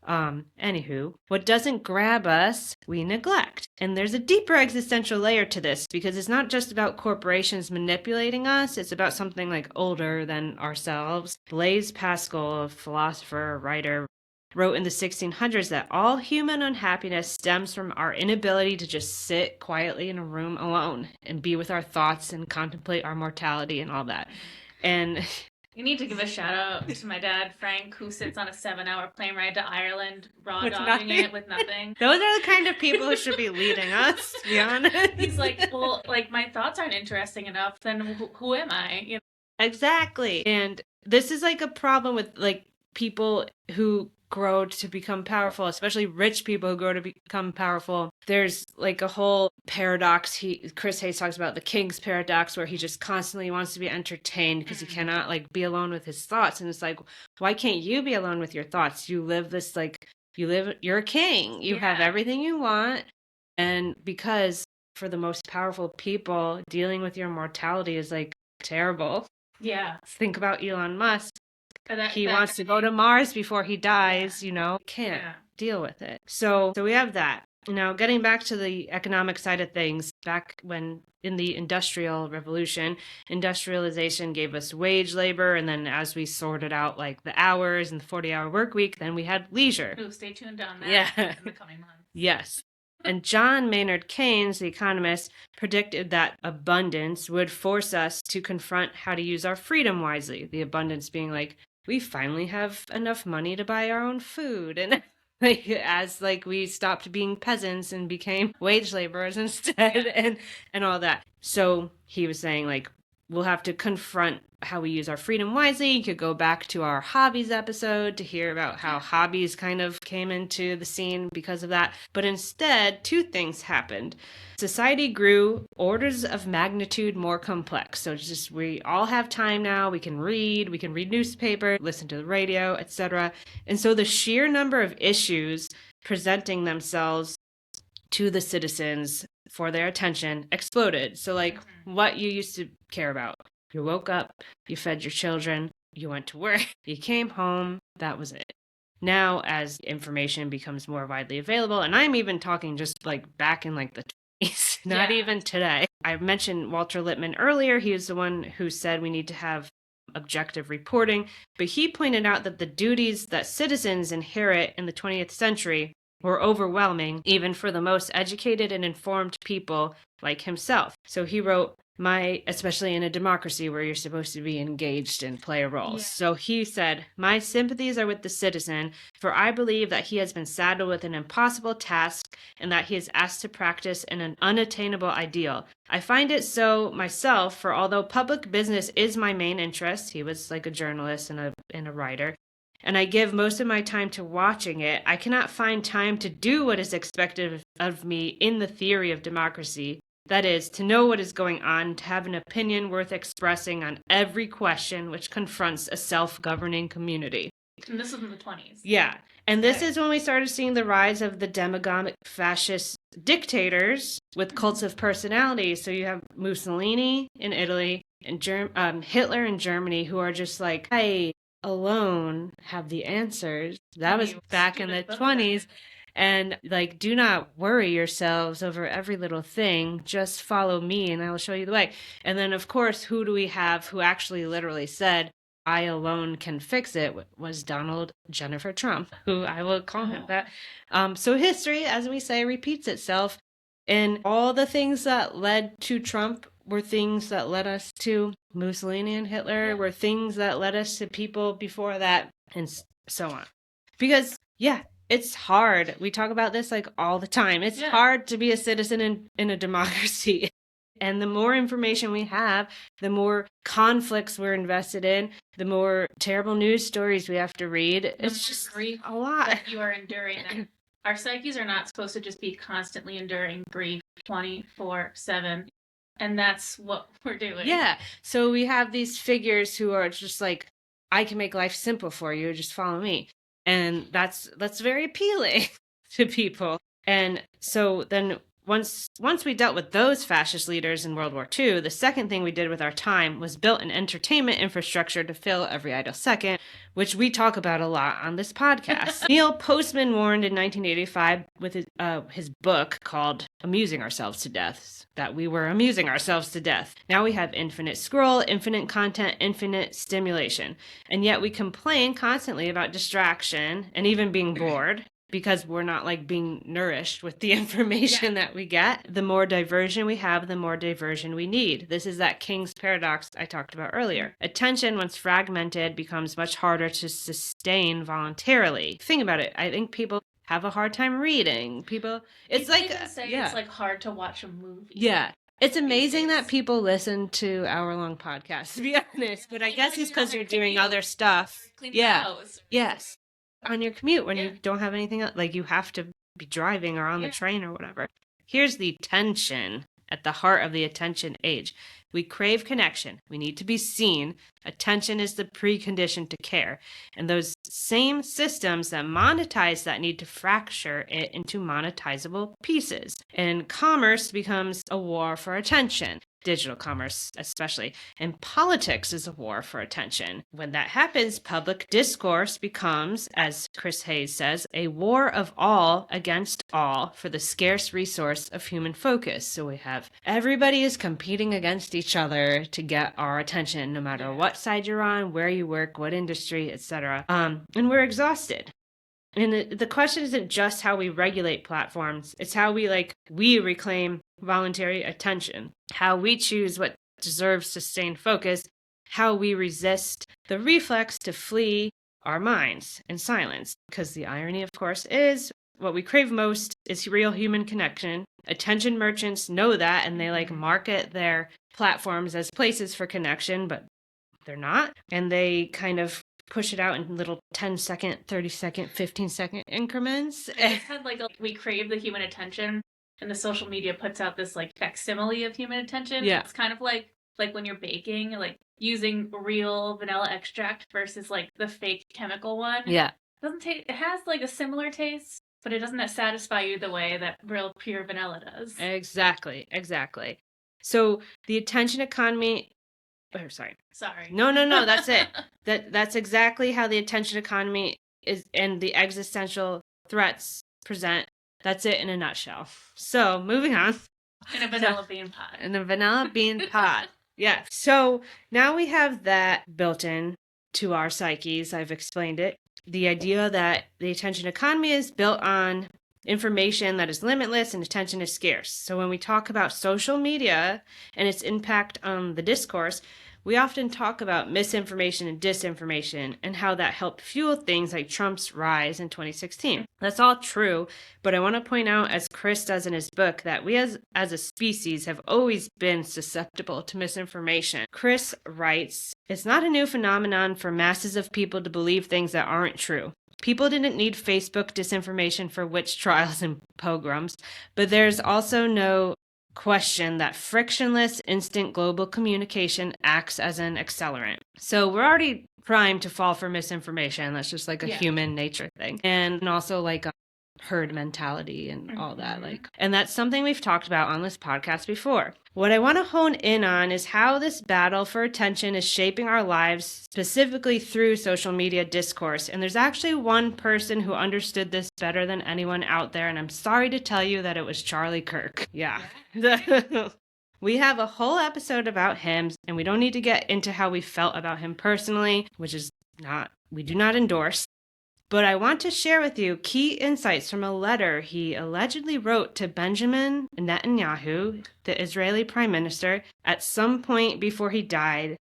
Anywho, what doesn't grab us, we neglect. And there's a deeper existential layer to this, because it's not just about corporations manipulating us, it's about something like older than ourselves. Blaise Pascal, a philosopher, writer, wrote in the 1600s that all human unhappiness stems from our inability to just sit quietly in a room alone and be with our thoughts and contemplate our mortality and all that. And you need to give a shout out to my dad, Frank, who sits on a 7-hour plane ride to Ireland, raw dogging it with nothing. Those are the kind of people who should be leading us, to be honest. He's like, well, like, my thoughts aren't interesting enough, then who am I? Exactly. And this is like a problem with like people who grow to become powerful, especially rich people who grow to become powerful. There's like a whole paradox. Chris Hayes talks about the king's paradox, where he just constantly wants to be entertained because he cannot like be alone with his thoughts. And it's like, why can't you be alone with your thoughts? You're a king. You have everything you want. And because for the most powerful people, dealing with your mortality is like terrible. Yeah. Think about Elon Musk. He wants to go to Mars before he dies, can't deal with it. So we have that. Now, getting back to the economic side of things, back when in the Industrial Revolution, industrialization gave us wage labor, and then as we sorted out like the hours and the 40-hour work week, then we had leisure. Ooh, stay tuned on that in the coming months. Yes. And John Maynard Keynes, the economist, predicted that abundance would force us to confront how to use our freedom wisely. The abundance being like, we finally have enough money to buy our own food. And as we stopped being peasants and became wage laborers instead and all that. So he was saying like, we'll have to confront how we use our freedom wisely. You could go back to our hobbies episode to hear about how hobbies kind of came into the scene because of that. But instead, two things happened. Society grew orders of magnitude more complex. So it's just, we all have time now. We can read newspaper, listen to the radio, etc. And so the sheer number of issues presenting themselves to the citizens for their attention exploded. So like what you used to care about. You woke up, you fed your children, you went to work, you came home, that was it. Now, as information becomes more widely available, and I'm even talking just like back in like the 20s, not even today. I mentioned Walter Lippmann earlier. He was the one who said we need to have objective reporting, but he pointed out that the duties that citizens inherit in the 20th century were overwhelming, even for the most educated and informed people like himself. So he wrote, especially in a democracy where you're supposed to be engaged and play a role. Yeah. So he said, my sympathies are with the citizen, for I believe that he has been saddled with an impossible task and that he is asked to practice in an unattainable ideal. I find it so myself, for although public business is my main interest, he was like a journalist and a writer, and I give most of my time to watching it, I cannot find time to do what is expected of me in the theory of democracy. That is, to know what is going on, to have an opinion worth expressing on every question which confronts a self-governing community. And this was in the 20s. Yeah. And this is when we started seeing the rise of the demagogic fascist dictators with cults of personality. So you have Mussolini in Italy and Hitler in Germany, who are just like, I alone have the answers. That was back in the 20s. And like, do not worry yourselves over every little thing. Just follow me and I will show you the way. And then, of course, who do we have who actually literally said, I alone can fix it, was Donald Jennifer Trump, who I will call him that. So history, as we say, repeats itself. And all the things that led to Trump were things that led us to Mussolini and Hitler, were things that led us to people before that, and so on. Because, yeah, it's hard. We talk about this like all the time. It's hard to be a citizen in a democracy. And the more information we have, the more conflicts we're invested in, the more terrible news stories we have to read. It's just a lot. That you are enduring. Our psyches are not supposed to just be constantly enduring grief 24/7. And that's what we're doing. Yeah. So we have these figures who are just like, I can make life simple for you. Just follow me. And that's very appealing to people. And so then once we dealt with those fascist leaders in World War II, the second thing we did with our time was built an entertainment infrastructure to fill every idle second, which we talk about a lot on this podcast. Neil Postman warned in 1985 with his book called Amusing Ourselves to Death, that we were amusing ourselves to death. Now we have infinite scroll, infinite content, infinite stimulation. And yet we complain constantly about distraction and even being bored, because we're not like being nourished with the information that we get. The more diversion we have, the more diversion we need. This is that King's paradox I talked about earlier. Attention, once fragmented, becomes much harder to sustain voluntarily. Think about it. I think people have a hard time reading. It's like hard to watch a movie. Yeah. It's amazing that people listen to hour-long podcasts, to be honest. But I guess it's because you're doing other stuff. Yes. On your commute when you don't have anything else, like you have to be driving or on the train or whatever. Here's the tension at the heart of the attention age. We crave connection. We need to be seen. Attention is the precondition to care. And those same systems that monetize that need to fracture it into monetizable pieces. And commerce becomes a war for attention. Digital commerce especially, and politics is a war for attention. When that happens, public discourse becomes, as Chris Hayes says, a war of all against all for the scarce resource of human focus. So we have everybody is competing against each other to get our attention, no matter what side you're on, where you work, what industry, etc. And we're exhausted. And the question isn't just how we regulate platforms. It's how we reclaim voluntary attention, how we choose what deserves sustained focus, how we resist the reflex to flee our minds in silence. Because the irony, of course, is what we crave most is real human connection. Attention merchants know that, and they market their platforms as places for connection, but they're not. And they kind of push it out in little 10-second, 30-second, 15-second increments. It's had we crave the human attention, and the social media puts out this facsimile of human attention. Yeah. It's kind of like when you're baking, using real vanilla extract versus the fake chemical one. Yeah. It has a similar taste, but it doesn't satisfy you the way that real pure vanilla does. Exactly. So the attention economy. Oh, sorry. No, that's it. That's exactly how the attention economy is, and the existential threats present. That's it in a nutshell. So moving on. In a vanilla bean pot. In a vanilla bean pot. Yeah. So now we have that built in to our psyches. I've explained it. The idea that the attention economy is built on information that is limitless and attention is scarce. So when we talk about social media and its impact on the discourse, we often talk about misinformation and disinformation and how that helped fuel things like Trump's rise in 2016. That's all true, but I want to point out, as Chris does in his book, that we as a species have always been susceptible to misinformation. Chris writes, "It's not a new phenomenon for masses of people to believe things that aren't true. People didn't need Facebook disinformation for witch trials and pogroms, but there's also no question that frictionless instant global communication acts as an accelerant." So we're already primed to fall for misinformation. That's just like a human nature thing. And also like herd mentality and all that, and that's something we've talked about on this podcast before. What I want to hone in on is how this battle for attention is shaping our lives, specifically through social media discourse. And there's actually one person who understood this better than anyone out there, and I'm sorry to tell you that it was Charlie Kirk. Yeah. We have a whole episode about him, and we don't need to get into how we felt about him personally, which is we do not endorse. But I want to share with you key insights from a letter he allegedly wrote to Benjamin Netanyahu, the Israeli prime minister, at some point before he died,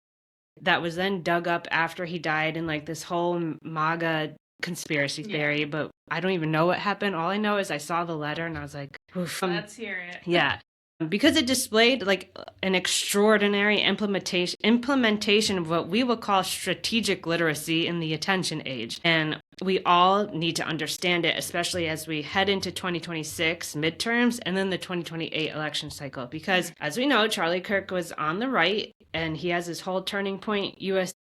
that was then dug up after he died in like this whole MAGA conspiracy theory. But I don't even know what happened. All I know is I saw the letter and I was like, oof. Let's hear it. Yeah. Because it displayed like an extraordinary implementation of what we will call strategic literacy in the attention age. And we all need to understand it, especially as we head into 2026 midterms and then the 2028 election cycle. Because as we know, Charlie Kirk was on the right and he has his whole Turning Point US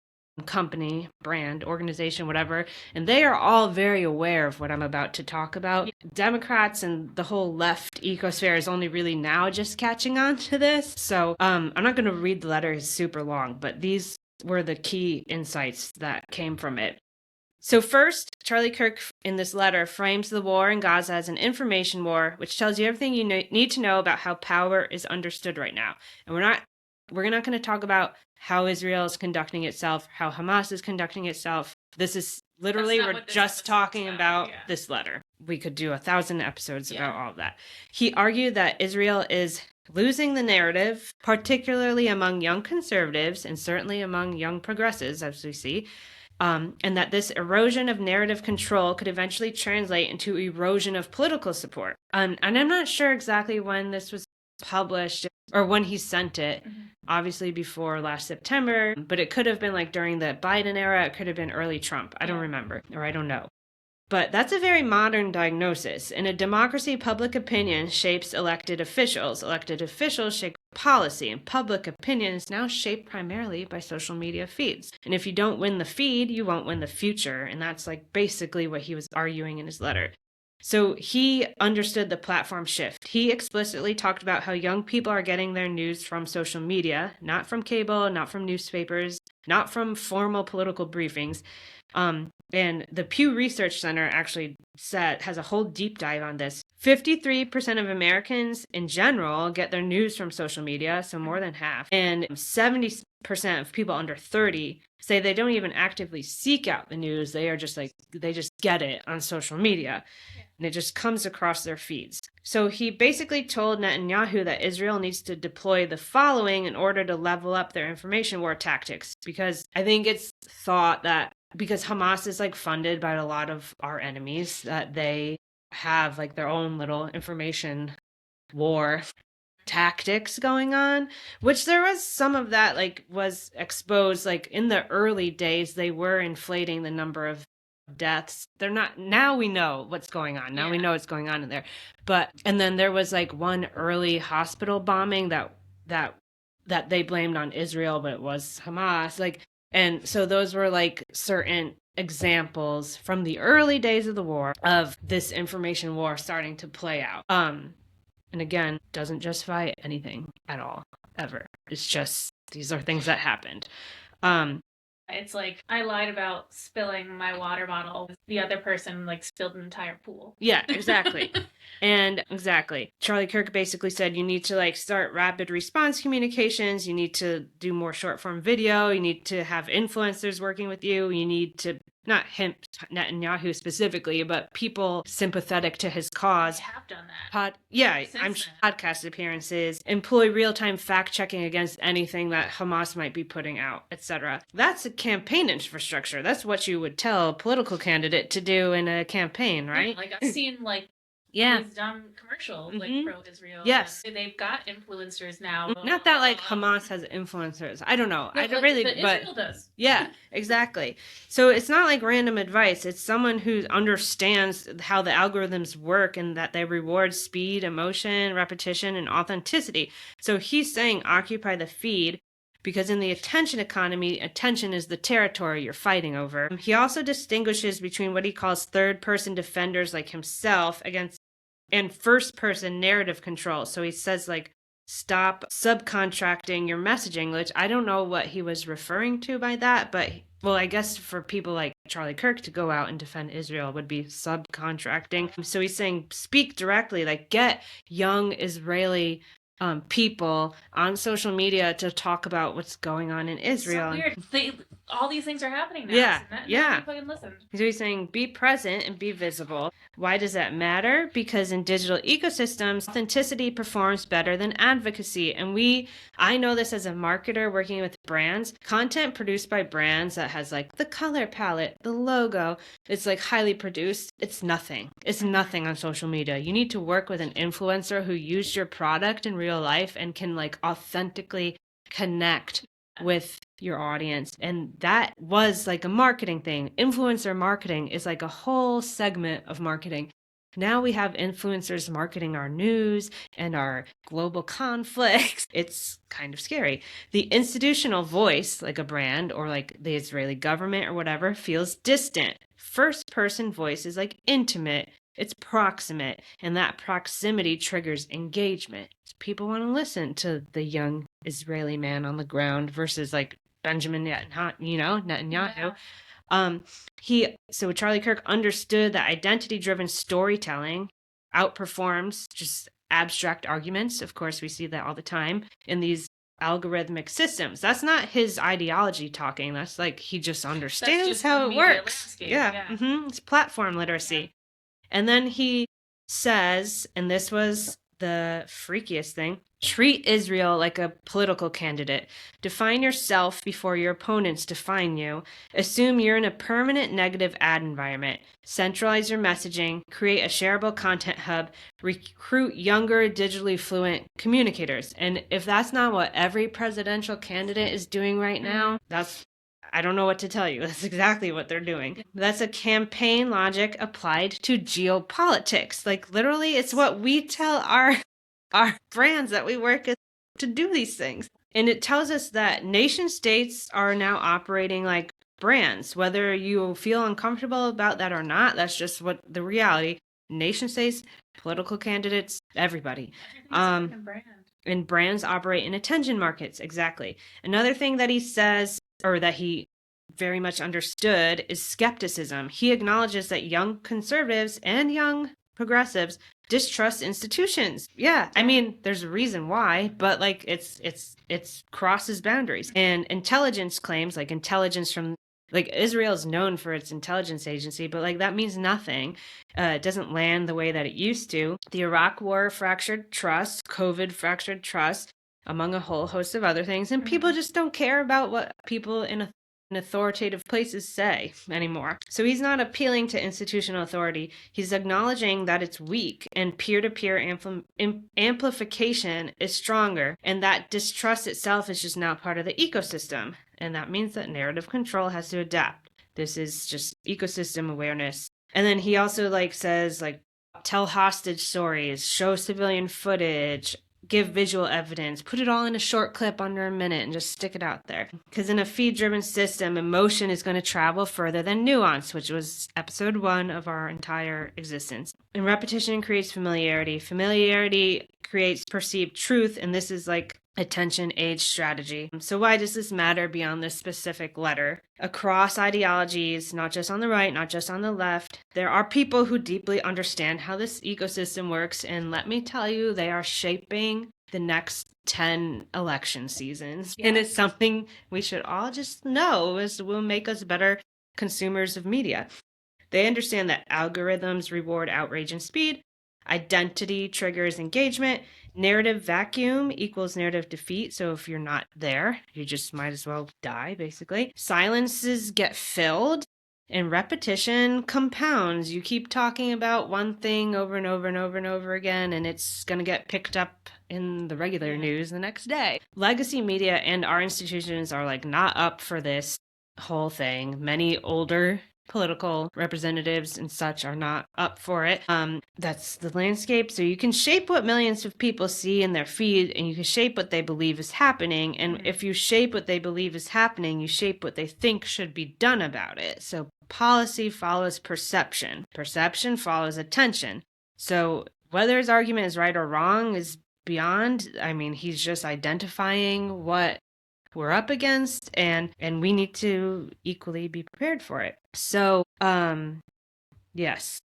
company, brand, organization, whatever, and they are all very aware of what I'm about to talk about. Democrats and the whole left ecosphere is only really now just catching on to this. So I'm not going to read the letter, it's super long, but these were the key insights that came from it. So first, Charlie Kirk in this letter frames the war in Gaza as an information war, which tells you everything you need to know about how power is understood right now. And we're not going to talk about how Israel is conducting itself, how Hamas is conducting itself. This is literally, we're just talking about this letter. We could do 1,000 episodes about all of that. He argued that Israel is losing the narrative, particularly among young conservatives and certainly among young progressives, as we see, and that this erosion of narrative control could eventually translate into erosion of political support. And I'm not sure exactly when this was published or when he sent it, obviously before last September, but it could have been like during the Biden era, it could have been early Trump. I don't remember, or I don't know. But that's a very modern diagnosis. In a democracy, public opinion shapes elected officials. Elected officials shape policy, and public opinion is now shaped primarily by social media feeds. And if you don't win the feed, you won't win the future. And that's like basically what he was arguing in his letter. So he understood the platform shift. He explicitly talked about how young people are getting their news from social media, not from cable, not from newspapers, not from formal political briefings. And the Pew Research Center actually has a whole deep dive on this. 53% of Americans in general get their news from social media, so more than half. And 70% of people under 30 say they don't even actively seek out the news. They are just they just get it on social media. And it just comes across their feeds. So he basically told Netanyahu that Israel needs to deploy the following in order to level up their information war tactics. Because I think it's thought that because Hamas is like funded by a lot of our enemies, that they have like their own little information war tactics going on, which there was some of that like was exposed. Like in the early days, they were inflating the number of deaths. They're not, now we know what's going on. Now we know what's going on in there. But and then there was like one early hospital bombing that they blamed on Israel, but it was Hamas. Like, and so those were like certain examples from the early days of the war of this information war starting to play out. And again, doesn't justify anything at all, ever. It's just these are things that happened. It's like I lied about spilling my water bottle. The other person like spilled an entire pool. Yeah, exactly. And exactly. Charlie Kirk basically said you need to like start rapid response communications. You need to do more short form video. You need to have influencers working with you. You need to, not him, Netanyahu specifically, but people sympathetic to his cause. They have done that. I'm podcast appearances, employ real-time fact-checking against anything that Hamas might be putting out, etc. That's a campaign infrastructure. That's what you would tell a political candidate to do in a campaign, right? Yeah, like I've seen like he's done commercials like pro-Israel. Yes. They've got influencers now. Not that like Hamas has influencers. I don't know. No, I don't really, but Israel does. Yeah, exactly. So it's not like random advice. It's someone who understands how the algorithms work and that they reward speed, emotion, repetition, and authenticity. So he's saying occupy the feed because in the attention economy, attention is the territory you're fighting over. He also distinguishes between what he calls third-person defenders like himself against and first-person narrative control. So he says like, stop subcontracting your messaging, which I don't know what he was referring to by that, but well, I guess for people like Charlie Kirk to go out and defend Israel would be subcontracting. So he's saying speak directly, like get young Israeli people on social media to talk about what's going on in Israel. So weird. All these things are happening now. Yeah, so yeah. Fucking listen. So he's saying be present and be visible. Why does that matter? Because in digital ecosystems, authenticity performs better than advocacy. And I know this as a marketer working with brands. Content produced by brands that has like the color palette, the logo, it's like highly produced. It's nothing. It's nothing on social media. You need to work with an influencer who used your product in real life and can like authentically connect with your audience. And that was like a marketing thing. Influencer marketing is like a whole segment of marketing. Now we have influencers marketing our news and our global conflicts. It's kind of scary. The institutional voice, like a brand or like the Israeli government or whatever, feels distant. First person voice is like intimate. It's proximate, and that proximity triggers engagement. People want to listen to the young Israeli man on the ground versus like Benjamin Netanyahu. So Charlie Kirk understood that identity-driven storytelling outperforms just abstract arguments. Of course, we see that all the time in these algorithmic systems. That's not his ideology talking. That's like he just understands how it works. Yeah. It's platform literacy. Yeah. And then he says, and this was the freakiest thing, treat Israel like a political candidate. Define yourself before your opponents define you. Assume you're in a permanent negative ad environment. Centralize your messaging. Create a shareable content hub. Recruit younger, digitally fluent communicators. And if that's not what every presidential candidate is doing right now, I don't know what to tell you. That's exactly what they're doing. That's a campaign logic applied to geopolitics. Like literally, it's what we tell our brands that we work with to do these things. And it tells us that nation states are now operating like brands. Whether you feel uncomfortable about that or not, that's just what the reality. Nation states, political candidates, everybody. And brands operate in attention markets. Exactly. Another thing that he says, or that he very much understood, is skepticism. He acknowledges that young conservatives and young progressives distrust institutions. Yeah, I mean, there's a reason why, but like it's crosses boundaries. And intelligence claims, like intelligence from like Israel is known for its intelligence agency, but like that means nothing. It doesn't land the way that it used to. The Iraq War fractured trust. COVID fractured trust, among a whole host of other things. And people just don't care about what people in authoritative places say anymore. So he's not appealing to institutional authority. He's acknowledging that it's weak and peer-to-peer amplification is stronger, and that distrust itself is just now part of the ecosystem. And that means that narrative control has to adapt. This is just ecosystem awareness. And then he also says tell hostage stories, show civilian footage, give visual evidence, put it all in a short clip under a minute and just stick it out there. Because in a feed-driven system, emotion is going to travel further than nuance, which was episode 1 of our entire existence. And repetition creates familiarity. Familiarity creates perceived truth, and this is attention age strategy. So why does this matter beyond this specific letter? Across ideologies, not just on the right, not just on the left, there are people who deeply understand how this ecosystem works. And let me tell you, they are shaping the next 10 election seasons. Yeah. And it's something we should all just know is will make us better consumers of media. They understand that algorithms reward outrage and speed, identity triggers engagement, narrative vacuum equals narrative defeat. So if you're not there, you just might as well die, basically. Silences get filled and repetition compounds. You keep talking about one thing over and over and over and over again, and it's going to get picked up in the regular news the next day. Legacy media and our institutions are like not up for this whole thing. Many older political representatives and such are not up for it. That's the landscape. So you can shape what millions of people see in their feed, and you can shape what they believe is happening. And if you shape what they believe is happening, you shape what they think should be done about it. So policy follows perception. Perception follows attention. So whether his argument is right or wrong is beyond. I mean, he's just identifying what we're up against, and we need to equally be prepared for it. So yes,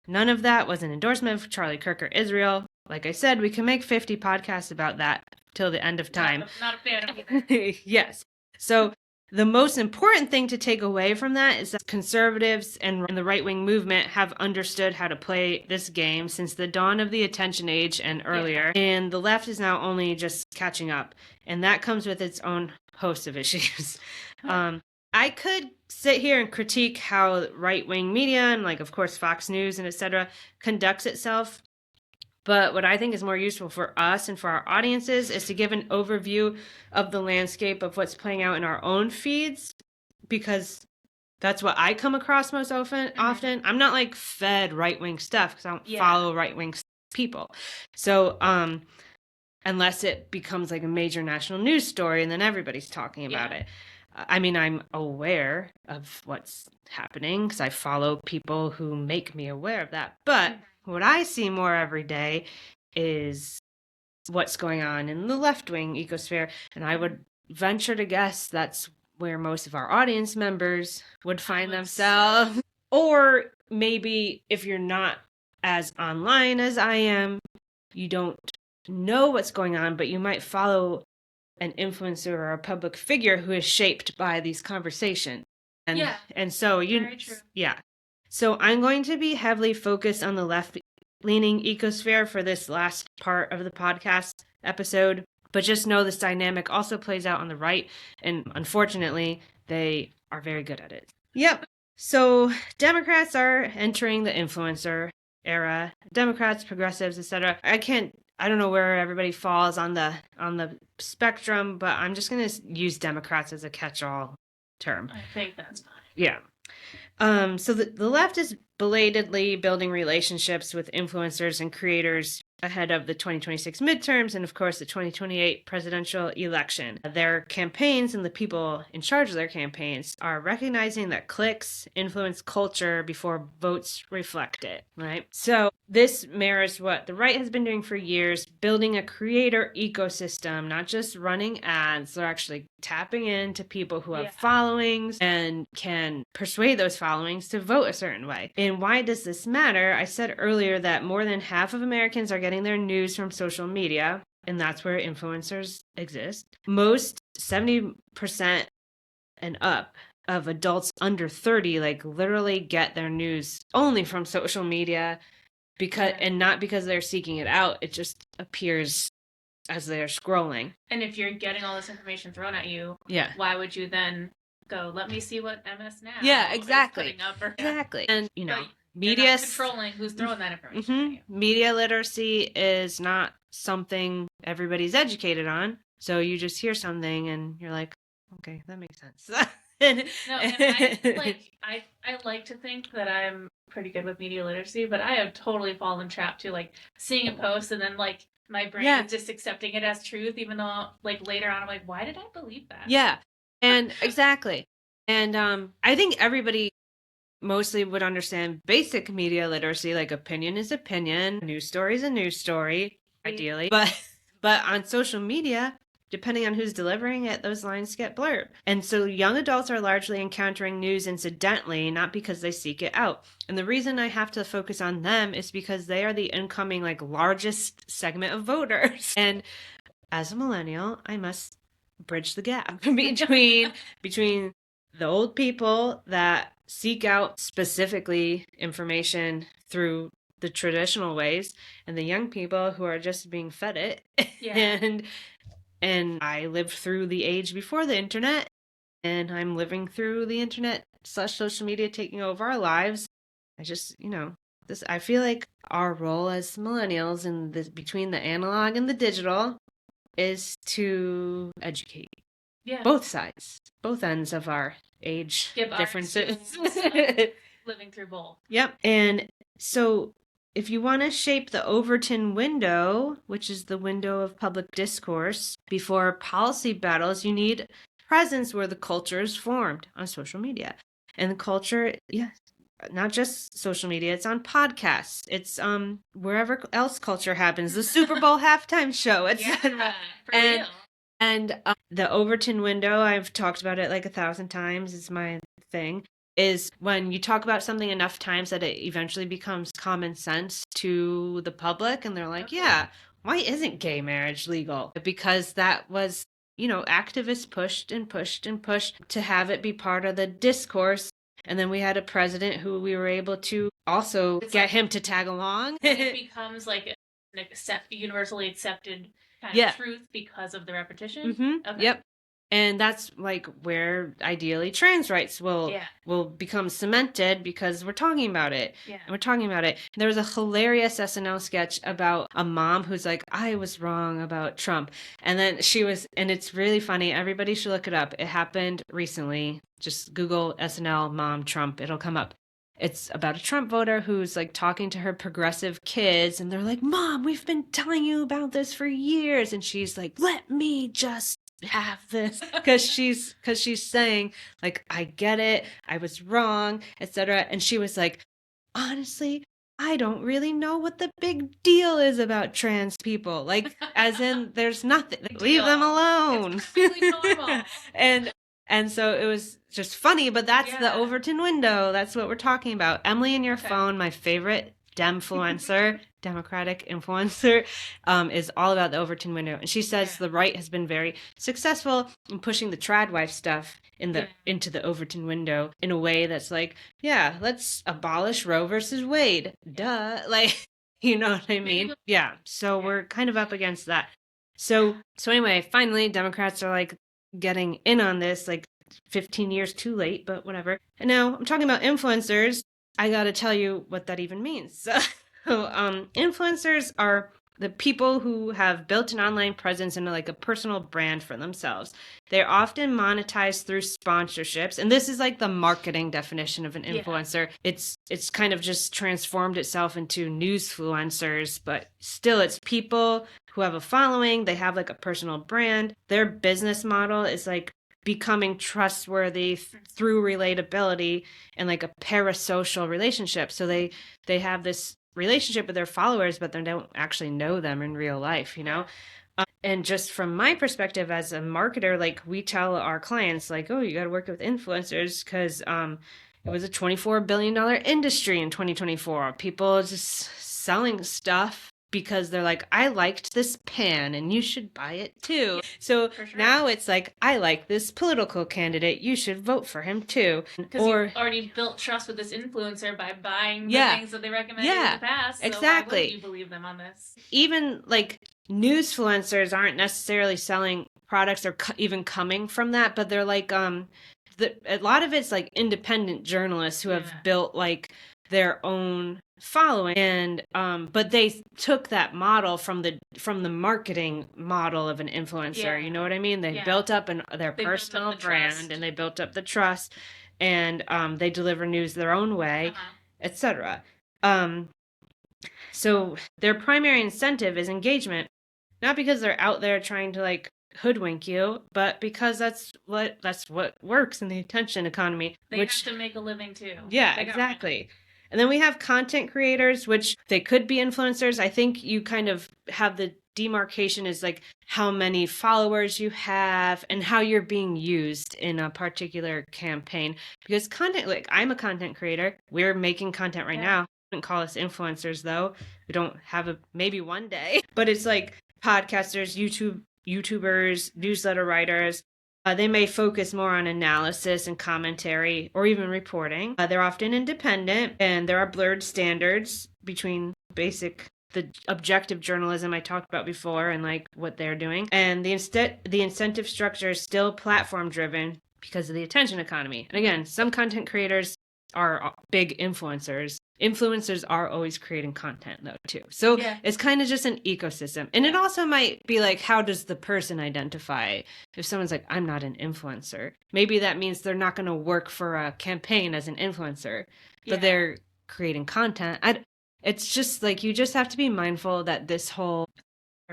none of that was an endorsement for Charlie Kirk or Israel. Like I said, we can make 50 podcasts about that till the end of time. Not a fan of it. Yes. So the most important thing to take away from that is that conservatives and the right-wing movement have understood how to play this game since the dawn of the attention age and earlier. Yeah. And the left is now only just catching up. And that comes with its own host of issues. I could sit here and critique how right-wing media and, like, of course, Fox News and etc. conducts itself. But what I think is more useful for us and for our audiences is to give an overview of the landscape of what's playing out in our own feeds, because that's what I come across most often. I'm not like fed right-wing stuff because I don't follow right-wing people. So unless it becomes like a major national news story and then everybody's talking about it. I mean, I'm aware of what's happening because I follow people who make me aware of that. But what I see more every day is what's going on in the left-wing ecosphere. And I would venture to guess that's where most of our audience members would find themselves. Or maybe if you're not as online as I am, you don't know what's going on, but you might follow an influencer or a public figure who is shaped by these conversations. And so Very true. So I'm going to be heavily focused on the left-leaning ecosphere for this last part of the podcast episode, but just know this dynamic also plays out on the right, and unfortunately, they are very good at it. Yep. So Democrats are entering the influencer era. Democrats, progressives, etc. I don't know where everybody falls on the spectrum, but I'm just going to use Democrats as a catch-all term. I think that's fine. Yeah. So the left is belatedly building relationships with influencers and creators ahead of the 2026 midterms and, of course, the 2028 presidential election. Their campaigns and the people in charge of their campaigns are recognizing that clicks influence culture before votes reflect it, right? So this mirrors what the right has been doing for years, building a creator ecosystem, not just running ads. They're actually tapping into people who have followings and can persuade those followings to vote a certain way. And why does this matter? I said earlier that more than half of Americans are getting their news from social media, and that's where influencers exist. Most 70% and up of adults under 30 like literally get their news only from social media, and not because they're seeking it out. It just appears as they're scrolling. And if you're getting all this information thrown at you, why would you then go, let me see what MS Now is putting up? Exactly. And, but media you're not controlling who's throwing that information at you. Media literacy is not something everybody's educated on. So you just hear something and you're like, okay, that makes sense. And I like to think that I'm pretty good with media literacy, but I have totally fallen trapped to like seeing a post and then like my brain is just accepting it as truth, even though like later on I'm like, why did I believe that? Yeah. And exactly. And I think everybody mostly would understand basic media literacy, like opinion is opinion, news story is a news story, ideally. But on social media, depending on who's delivering it, those lines get blurred. And so young adults are largely encountering news incidentally, not because they seek it out. And the reason I have to focus on them is because they are the incoming, like, largest segment of voters. And as a millennial, I must bridge the gap between the old people that seek out specifically information through the traditional ways and the young people who are just being fed it. Yeah. And I lived through the age before the internet, and I'm living through the internet / social media taking over our lives. I just, I feel like our role as millennials in the between the analog and the digital is to educate. Yeah. Both sides, both ends of our age Give differences. Living through both. Yep. And so if you want to shape the Overton window, which is the window of public discourse before policy battles, you need presence where the culture is formed on social media. And the culture, yes, not just social media, it's on podcasts, it's wherever else culture happens, the Super Bowl halftime show, etc. Yeah, and the Overton window, I've talked about it like 1,000 times, is my thing, is when you talk about something enough times that it eventually becomes common sense to the public, and they're like, okay, yeah, why isn't gay marriage legal? Because that was, activists pushed and pushed and pushed to have it be part of the discourse. And then we had a president who we were able to also get him to tag along. It becomes like an universally accepted kind of truth because of the repetition. Mm-hmm. Okay. Yep. And that's like where ideally trans rights will become cemented because we're talking about it. Yeah. And we're talking about it. And there was a hilarious SNL sketch about a mom who's like, I was wrong about Trump. And then and it's really funny. Everybody should look it up. It happened recently. Just Google SNL mom Trump. It'll come up. It's about a Trump voter who's like talking to her progressive kids, and they're like, Mom, we've been telling you about this for years. And she's like, let me just have this, because she's saying, like, I get it, I was wrong, etc. And she was like, honestly, I don't really know what the big deal is about trans people, like, as in there's nothing, leave them alone. It's really normal. And so it was just funny, but that's the Overton window. That's what we're talking about. Emily in Your Phone, my favorite Demfluencer, Democratic influencer, is all about the Overton window. And she says the right has been very successful in pushing the trad wife stuff into the Overton window in a way that's like, yeah, let's abolish Roe versus Wade. Duh. Like, you know what I mean? Yeah. So we're kind of up against that. So anyway, finally, Democrats are like getting in on this, like 15 years too late, but whatever. And now I'm talking about influencers. I got to tell you what that even means. So, influencers are the people who have built an online presence and like a personal brand for themselves. They're often monetized through sponsorships, and this is like the marketing definition of an influencer. Yeah. It's kind of just transformed itself into newsfluencers, but still it's people who have a following, they have like a personal brand. Their business model is like becoming trustworthy through relatability and like a parasocial relationship. So they have this relationship with their followers, but they don't actually know them in real life, and just from my perspective as a marketer, like, we tell our clients, like, oh, you got to work with influencers because it was a $24 billion industry in 2024. People just selling stuff because they're like, I liked this pan and you should buy it too. So now it's like, I like this political candidate, you should vote for him too. Because you've already built trust with this influencer by buying the things that they recommended in the past. So exactly. Why would you believe them on this? Even like newsfluencers aren't necessarily selling products or even coming from that, but they're like, a lot of it's like independent journalists who have built like their own following, and but they took that model from the marketing model of an influencer. You know what I mean? They built up their personal brand, and they built up the trust, and they deliver news their own way, etc. So their primary incentive is engagement, not because they're out there trying to like hoodwink you, but because that's what works in the attention economy. They have to make a living too. Yeah, exactly. And then we have content creators, which they could be influencers. I think you kind of have the demarcation is like how many followers you have and how you're being used in a particular campaign. Because content, like I'm a content creator, we're making content right now. I wouldn't call us influencers though. We don't have a, maybe one day, but it's like podcasters, YouTubers, newsletter writers. They may focus more on analysis and commentary or even reporting. They're often independent, and there are blurred standards between the objective journalism I talked about before and like what they're doing. And the incentive structure is still platform driven because of the attention economy. And again, some content creators are big influencers. Influencers are always creating content though too. So it's kind of just an ecosystem. And it also might be like, how does the person identify? If someone's like, I'm not an influencer, maybe that means they're not going to work for a campaign as an influencer, but they're creating content. It's just like, you just have to be mindful that this whole,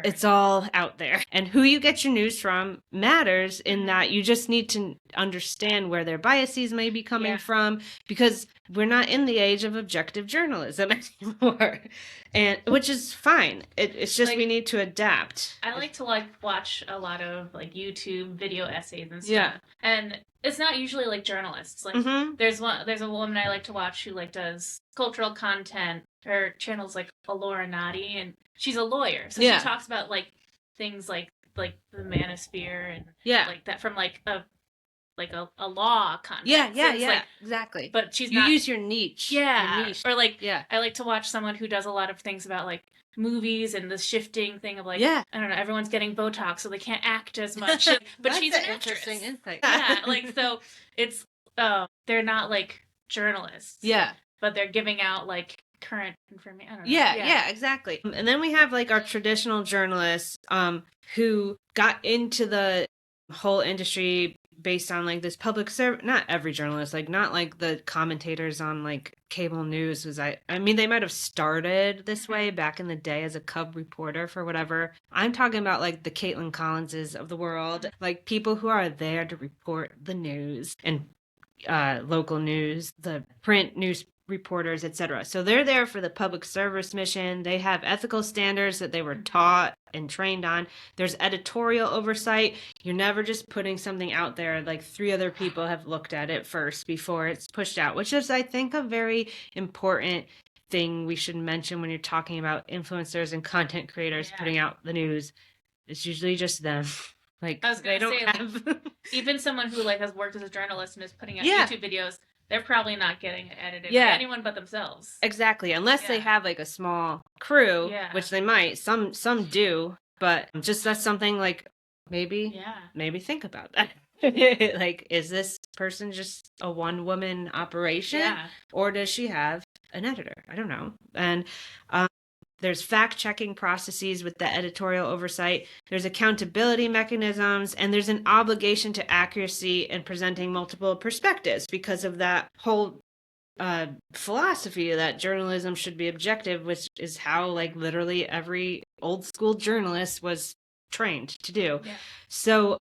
it's all out there. And who you get your news from matters in that you just need to understand where their biases may be coming from, because we're not in the age of objective journalism anymore. And which is fine. It's just like, we need to adapt. I like to like watch a lot of like YouTube video essays and stuff. Yeah. And it's not usually like journalists. Like there's a woman I like to watch who like does cultural content. Her channel's like Alora Nadi, and she's a lawyer, so she talks about like things like the manosphere and like that from like a law context. Like, exactly. But she's you not, use your niche. Your niche. Or like I like to watch someone who does a lot of things about like movies and the shifting thing of like I don't know, everyone's getting Botox so they can't act as much, but she's an interesting insight. Like so it's they're not like journalists, but they're giving out like current information. I don't know. Yeah, exactly. And then we have like our traditional journalists who got into the whole industry based on like this public service. Not every journalist, like not like the commentators on like cable news was I mean they might have started this way back in the day as a cub reporter for whatever. I'm talking about like the Caitlin Collinses of the world, like people who are there to report the news and local news, the print news reporters, etc. So they're there for the public service mission. They have ethical standards that they were taught and trained on. There's editorial oversight. You're never just putting something out there like 3 other people have looked at it first before it's pushed out, which is, I think, a very important thing we should mention when you're talking about influencers and content creators putting out the news. It's usually just them. Like, I was gonna say, have like, even someone who like has worked as a journalist and is putting out YouTube videos, they're probably not getting it edited by anyone but themselves. Exactly, unless they have like a small crew, which they might. Some do, but just that's something like maybe think about that. Like, is this person just a one-woman operation, or does she have an editor? I don't know. And there's fact-checking processes with the editorial oversight. There's accountability mechanisms, and there's an obligation to accuracy and presenting multiple perspectives because of that whole philosophy that journalism should be objective, which is how like literally every old school journalist was trained to do. So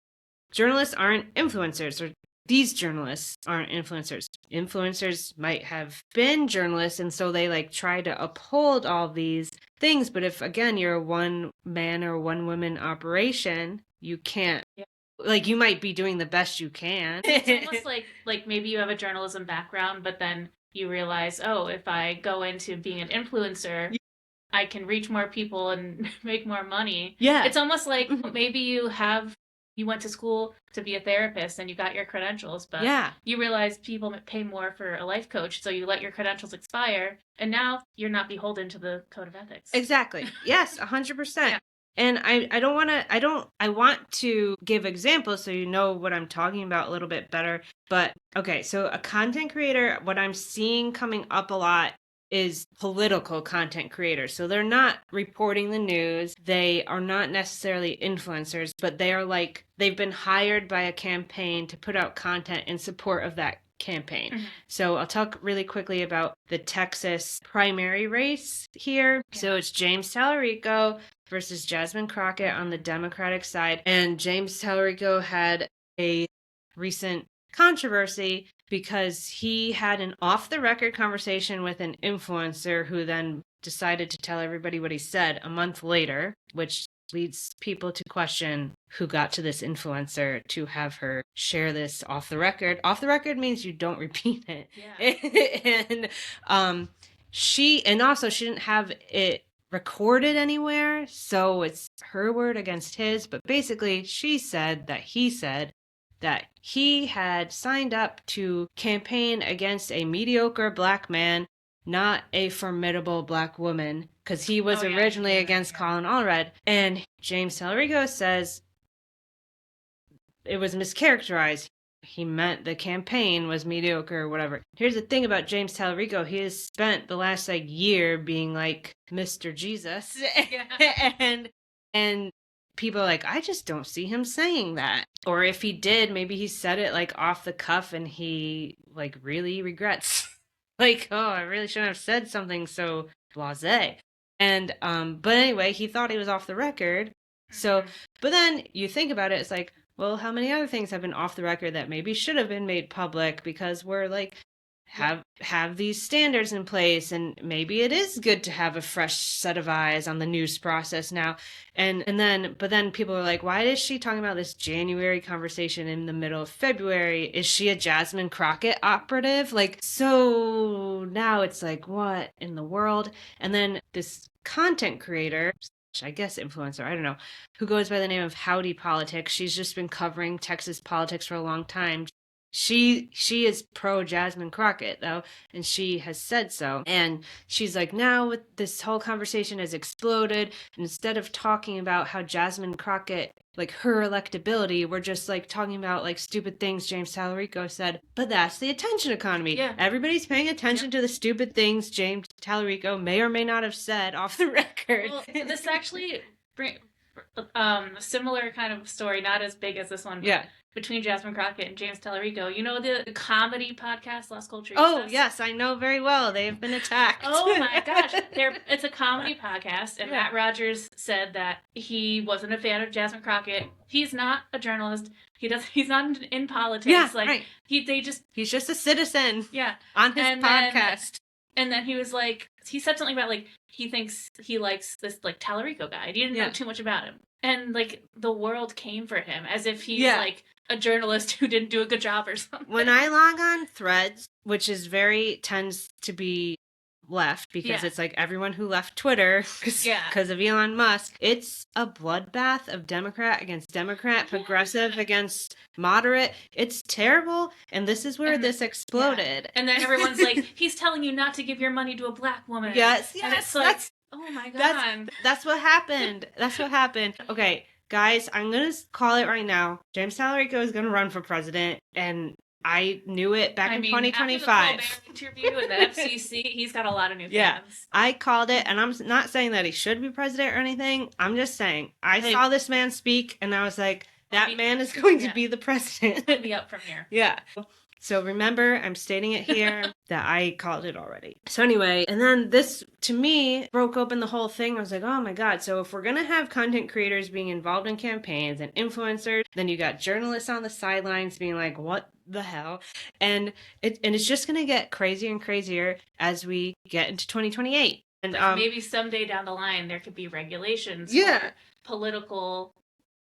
journalists aren't influencers, or these journalists aren't influencers. Influencers might have been journalists, and so they like try to uphold all these things. But if, again, you're a one-man or one-woman operation, you can't. Like, you might be doing the best you can. It's almost like maybe you have a journalism background, but then you realize, oh, if I go into being an influencer, I can reach more people and make more money. It's almost like maybe you went to school to be a therapist and you got your credentials, but you realize people pay more for a life coach, so you let your credentials expire, and now you're not beholden to the code of ethics. Exactly. Yes, 100%. And I want to give examples so you know what I'm talking about a little bit better. But okay, so a content creator, what I'm seeing coming up a lot is political content creators. So they're not reporting the news. They are not necessarily influencers, but they are like, they've been hired by a campaign to put out content in support of that campaign. So I'll talk really quickly about the Texas primary race here. So it's James Tallarico versus Jasmine Crockett on the Democratic side. And James Tallarico had a recent controversy because he had an off-the-record conversation with an influencer who then decided to tell everybody what he said a month later, which leads people to question who got to this influencer to have her share this off the record. Off the record means you don't repeat it. Yeah. And she didn't have it recorded anywhere, so it's her word against his. But basically, he said that he had signed up to campaign against a mediocre black man, not a formidable black woman, because he was originally against Colin Allred. And James Tallarico says it was mischaracterized. He meant the campaign was mediocre or whatever. Here's the thing about James Tallarico. He has spent the last year being like Mr. Jesus. Yeah. and people are like, I just don't see him saying that. Or if he did, maybe he said it like off the cuff and he like really regrets. Like, oh, I really shouldn't have said something so blasé. And but anyway, he thought he was off the record. So, but then you think about it, it's like, well, how many other things have been off the record that maybe should have been made public because we're like have these standards in place, and maybe it is good to have a fresh set of eyes on the news process now. But then people are like, why is she talking about this January conversation in the middle of February? Is she a Jasmine Crockett operative? Like, so now it's like, what in the world? And then this content creator, I guess influencer, I don't know, who goes by the name of Howdy Politics. She's just been covering Texas politics for a long time. She is pro Jasmine Crockett though, and she has said so. And she's like, now with this whole conversation has exploded, and instead of talking about how Jasmine Crockett, like her electability, we're just like talking about like stupid things James Tallarico said. But that's the attention economy. Yeah. Everybody's paying attention to the stupid things James Tallarico may or may not have said off the record. Well, this actually a similar kind of story, not as big as this one. Yeah. Between Jasmine Crockett and James Tallarico. You know the comedy podcast, Las Culturistas? Oh, yes, I know very well. They have been attacked. Oh, my gosh. It's a comedy podcast, and Matt Rogers said that he wasn't a fan of Jasmine Crockett. He's not a journalist. He's not in politics. Yeah, like, right. He's just a citizen. Yeah. On his podcast. And then he was like, he said something about, like, he thinks he likes this, like, Tallarico guy. He didn't know too much about him. And, like, the world came for him as if he's, like, a journalist who didn't do a good job or something. When I log on Threads, which is tends to be left because it's like everyone who left Twitter because of Elon Musk, it's a bloodbath of Democrat against Democrat, progressive against moderate. It's terrible, and this is where this exploded. Yeah. And then everyone's like, he's telling you not to give your money to a black woman. Yes, and it's like, oh my god. That's what happened. That's what happened. Okay, guys, I'm going to call it right now. James Tallarico is going to run for president, and I knew it back in 2025. After the interview and the FCC, he's got a lot of new fans. Yeah, I called it, and I'm not saying that he should be president or anything. I'm just saying, I saw this man speak, and I was like, that man is going to be the president. I'll be up from here. Yeah. So remember, I'm stating it here that I called it already. So anyway, and then this, to me, broke open the whole thing. I was like, oh my god, so if we're going to have content creators being involved in campaigns and influencers, then you got journalists on the sidelines being like, what the hell? And it's just going to get crazier and crazier as we get into 2028. And maybe someday down the line, there could be regulations for political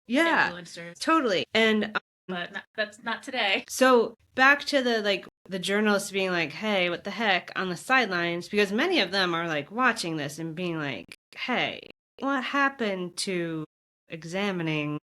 influencers. Totally. And but that's not today. So back to the journalists being like, hey, what the heck, on the sidelines, because many of them are like watching this and being like, hey, what happened to examining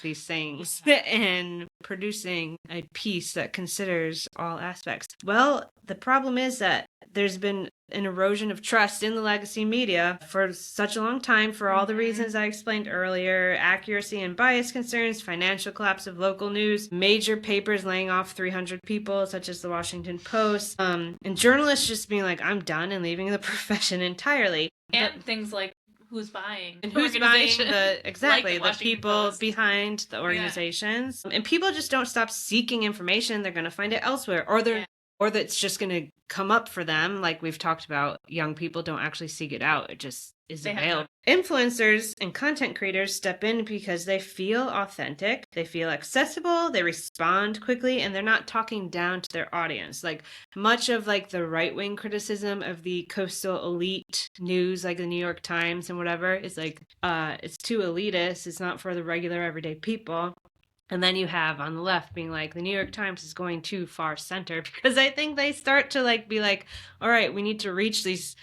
these things and producing a piece that considers all aspects? Well, the problem is that there's been an erosion of trust in the legacy media for such a long time for all the reasons I explained earlier: accuracy and bias concerns, financial collapse of local news, major papers laying off 300 people, such as the Washington Post, and journalists just being like, I'm done, and leaving the profession entirely. And things like who's buying and who's buying the people Post. Behind the organizations. And people just don't stop seeking information. They're going to find it elsewhere, or they're or that's just going to come up for them. Like we've talked about, young people don't actually seek it out. It just is available. Influencers and content creators step in because they feel authentic, they feel accessible, they respond quickly, and they're not talking down to their audience. Like much of like the right-wing criticism of the coastal elite news, like the New York Times and whatever, is like, it's too elitist. It's not for the regular everyday people. And then you have on the left being like, the New York Times is going too far center, because I think they start to like be like, all right, we need to reach these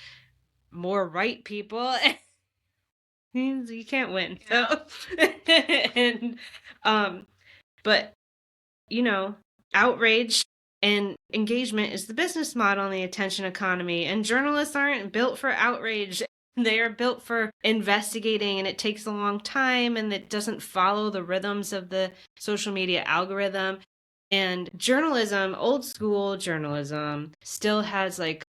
more right people. You can't win. So and but you know, outrage and engagement is the business model in the attention economy, and journalists aren't built for outrage. They are built for investigating, and it takes a long time, and it doesn't follow the rhythms of the social media algorithm. And journalism, old school journalism, still has like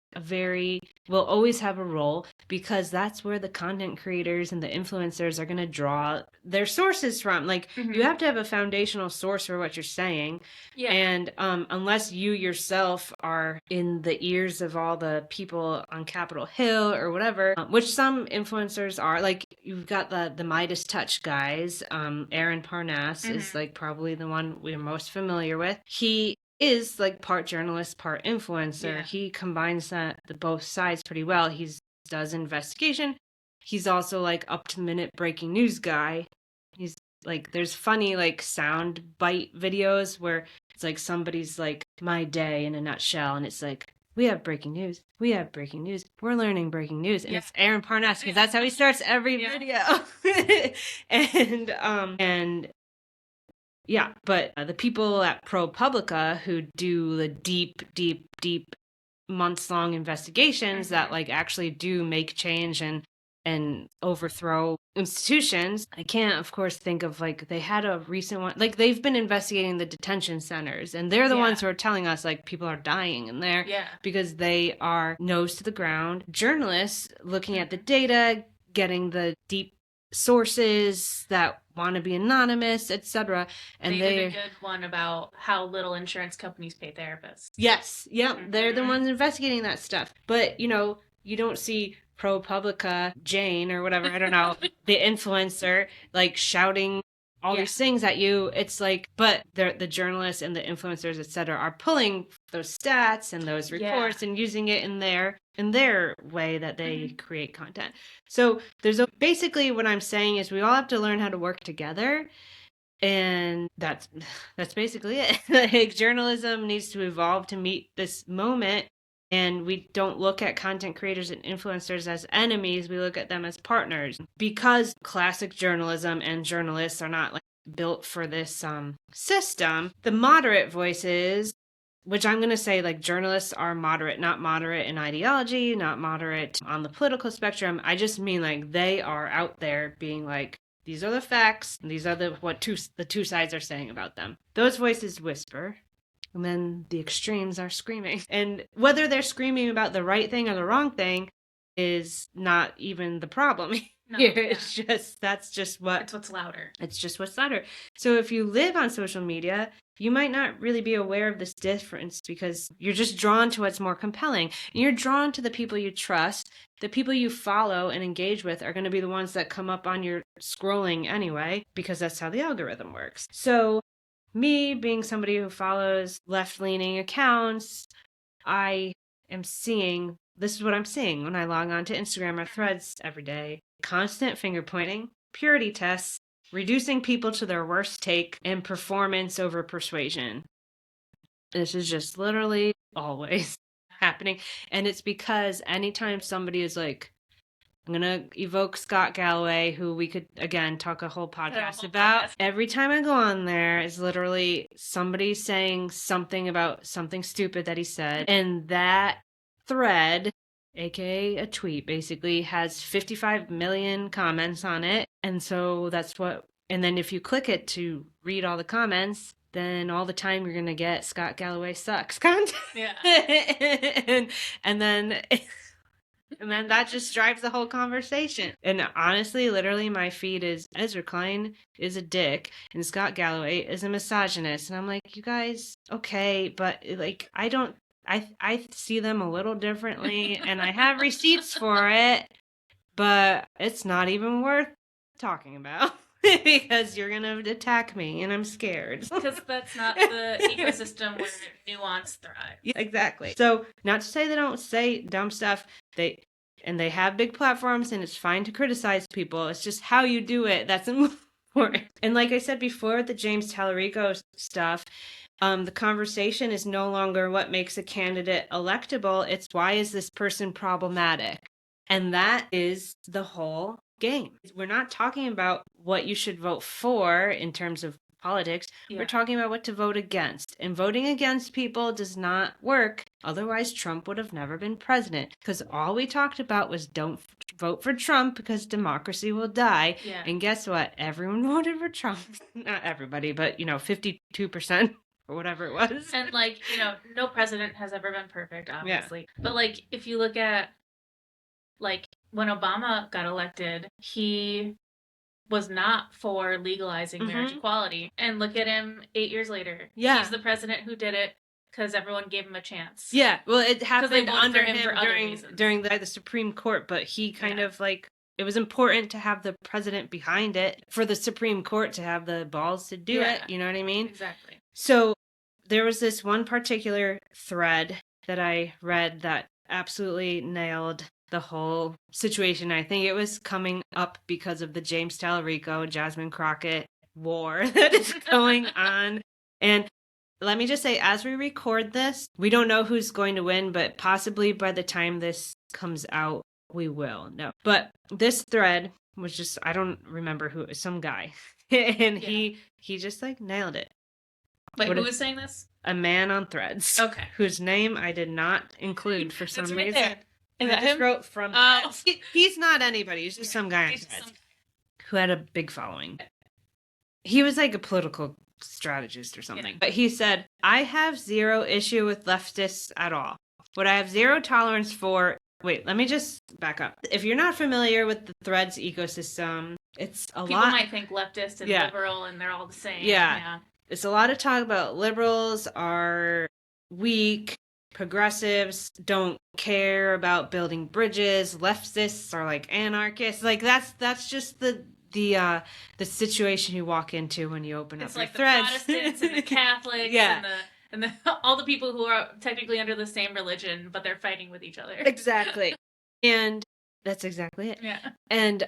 will always have a role, because that's where the content creators and the influencers are going to draw their sources from. Like you have to have a foundational source for what you're saying. Yeah. And unless you yourself are in the ears of all the people on Capitol Hill or whatever, which some influencers are, like you've got the Midas Touch guys. Aaron Parnas is like probably the one we're most familiar with. He is like part journalist, part influencer. Yeah. He combines the both sides pretty well. He does investigation. He's also like up to the minute breaking news guy. He's like, there's funny like sound bite videos where it's like somebody's like, my day in a nutshell, and it's like, we have breaking news. We have breaking news. We're learning breaking news. And it's Aaron Parnas, because that's how he starts every video. And yeah, but the people at ProPublica who do the deep months-long investigations that like actually do make change and overthrow institutions. I can't, of course, think of like, they had a recent one, like they've been investigating the detention centers, and they're the ones who are telling us like people are dying in there because they are nose to the ground journalists looking at the data, getting the deep sources that want to be anonymous, etc. And they did a good one about how little insurance companies pay therapists. Yes, yep, they're the ones investigating that stuff. But you know, you don't see ProPublica Jane or whatever, I don't know, the influencer like shouting all these things at you. It's like, but the journalists and the influencers, etc., are pulling those stats and those reports and using it in their way that they create content. So basically what I'm saying is we all have to learn how to work together. And that's basically it. Like, journalism needs to evolve to meet this moment. And we don't look at content creators and influencers as enemies. We look at them as partners, because classic journalism and journalists are not like built for this system. The moderate voices, which I'm going to say like journalists are moderate, not moderate in ideology, not moderate on the political spectrum. I just mean like they are out there being like, these are the facts, and these are the two sides are saying about them. Those voices whisper. And then the extremes are screaming. And whether they're screaming about the right thing or the wrong thing is not even the problem here. It's just, it's what's louder. It's just what's louder. So if you live on social media, you might not really be aware of this difference, because you're just drawn to what's more compelling. And you're drawn to the people you trust. The people you follow and engage with are going to be the ones that come up on your scrolling anyway, because that's how the algorithm works. So me being somebody who follows left-leaning accounts, this is what I'm seeing when I log on to Instagram or Threads every day. Constant finger pointing, purity tests, reducing people to their worst take, and performance over persuasion. This is just literally always happening. And it's because anytime somebody is like, I'm going to evoke Scott Galloway, who we could, again, talk a whole podcast about. Every time I go on there, is literally somebody saying something about something stupid that he said. And that thread, aka a tweet, basically has 55 million comments on it. And so and then if you click it to read all the comments, then all the time you're going to get Scott Galloway sucks content. Yeah. and then... And then that just drives the whole conversation. And honestly, literally, my feed is Ezra Klein is a dick and Scott Galloway is a misogynist. And I'm like, you guys, okay, but like, I don't I see them a little differently, and I have receipts for it, but it's not even worth talking about because you're gonna attack me, and I'm scared. Because that's not the ecosystem where nuance thrives. Yeah, exactly. So, not to say they don't say dumb stuff. They have big platforms, and it's fine to criticize people. It's just how you do it that's important. And like I said before, with the James Tallarico stuff, the conversation is no longer what makes a candidate electable. It's why is this person problematic? And that is the whole game. We're not talking about what you should vote for in terms of politics. Yeah. We're talking about what to vote against. And voting against people does not work. Otherwise, Trump would have never been president. Because all we talked about was don't vote for Trump because democracy will die. Yeah. And guess what? Everyone voted for Trump. Not everybody, but 52%. Or whatever it was. And no president has ever been perfect, obviously. Yeah. But if you look at when Obama got elected, he was not for legalizing marriage equality. And look at him 8 years later. Yeah. He's the president who did it because everyone gave him a chance. Yeah. Well, it happened under him during the Supreme Court, but he kind of it was important to have the president behind it for the Supreme Court to have the balls to do it. You know what I mean? Exactly. So there was this one particular thread that I read that absolutely nailed the whole situation. I think it was coming up because of the James Tallarico, Jasmine Crockett war that is going on. And let me just say, as we record this, we don't know who's going to win, but possibly by the time this comes out, we will know. But this thread was just, I don't remember who, some guy. And he just nailed it. Wait, who was saying this? A man on Threads. Okay. Whose name I did not include for some reason. There. Is that him? Wrote from Threads. He's not anybody. He's just some guy on Threads who had a big following. He was like a political strategist or something. Yeah. But he said, I have zero issue with leftists at all. What I have zero tolerance for... Wait, let me just back up. If you're not familiar with the Threads ecosystem, it's a lot... People might think leftist and liberal and they're all the same. Yeah. It's a lot of talk about liberals are weak, progressives don't care about building bridges, leftists are like anarchists. That's just the situation you walk into when you open up your Threads. It's the Protestants and the Catholics and the all the people who are technically under the same religion, but they're fighting with each other. Exactly. And that's exactly it. Yeah. And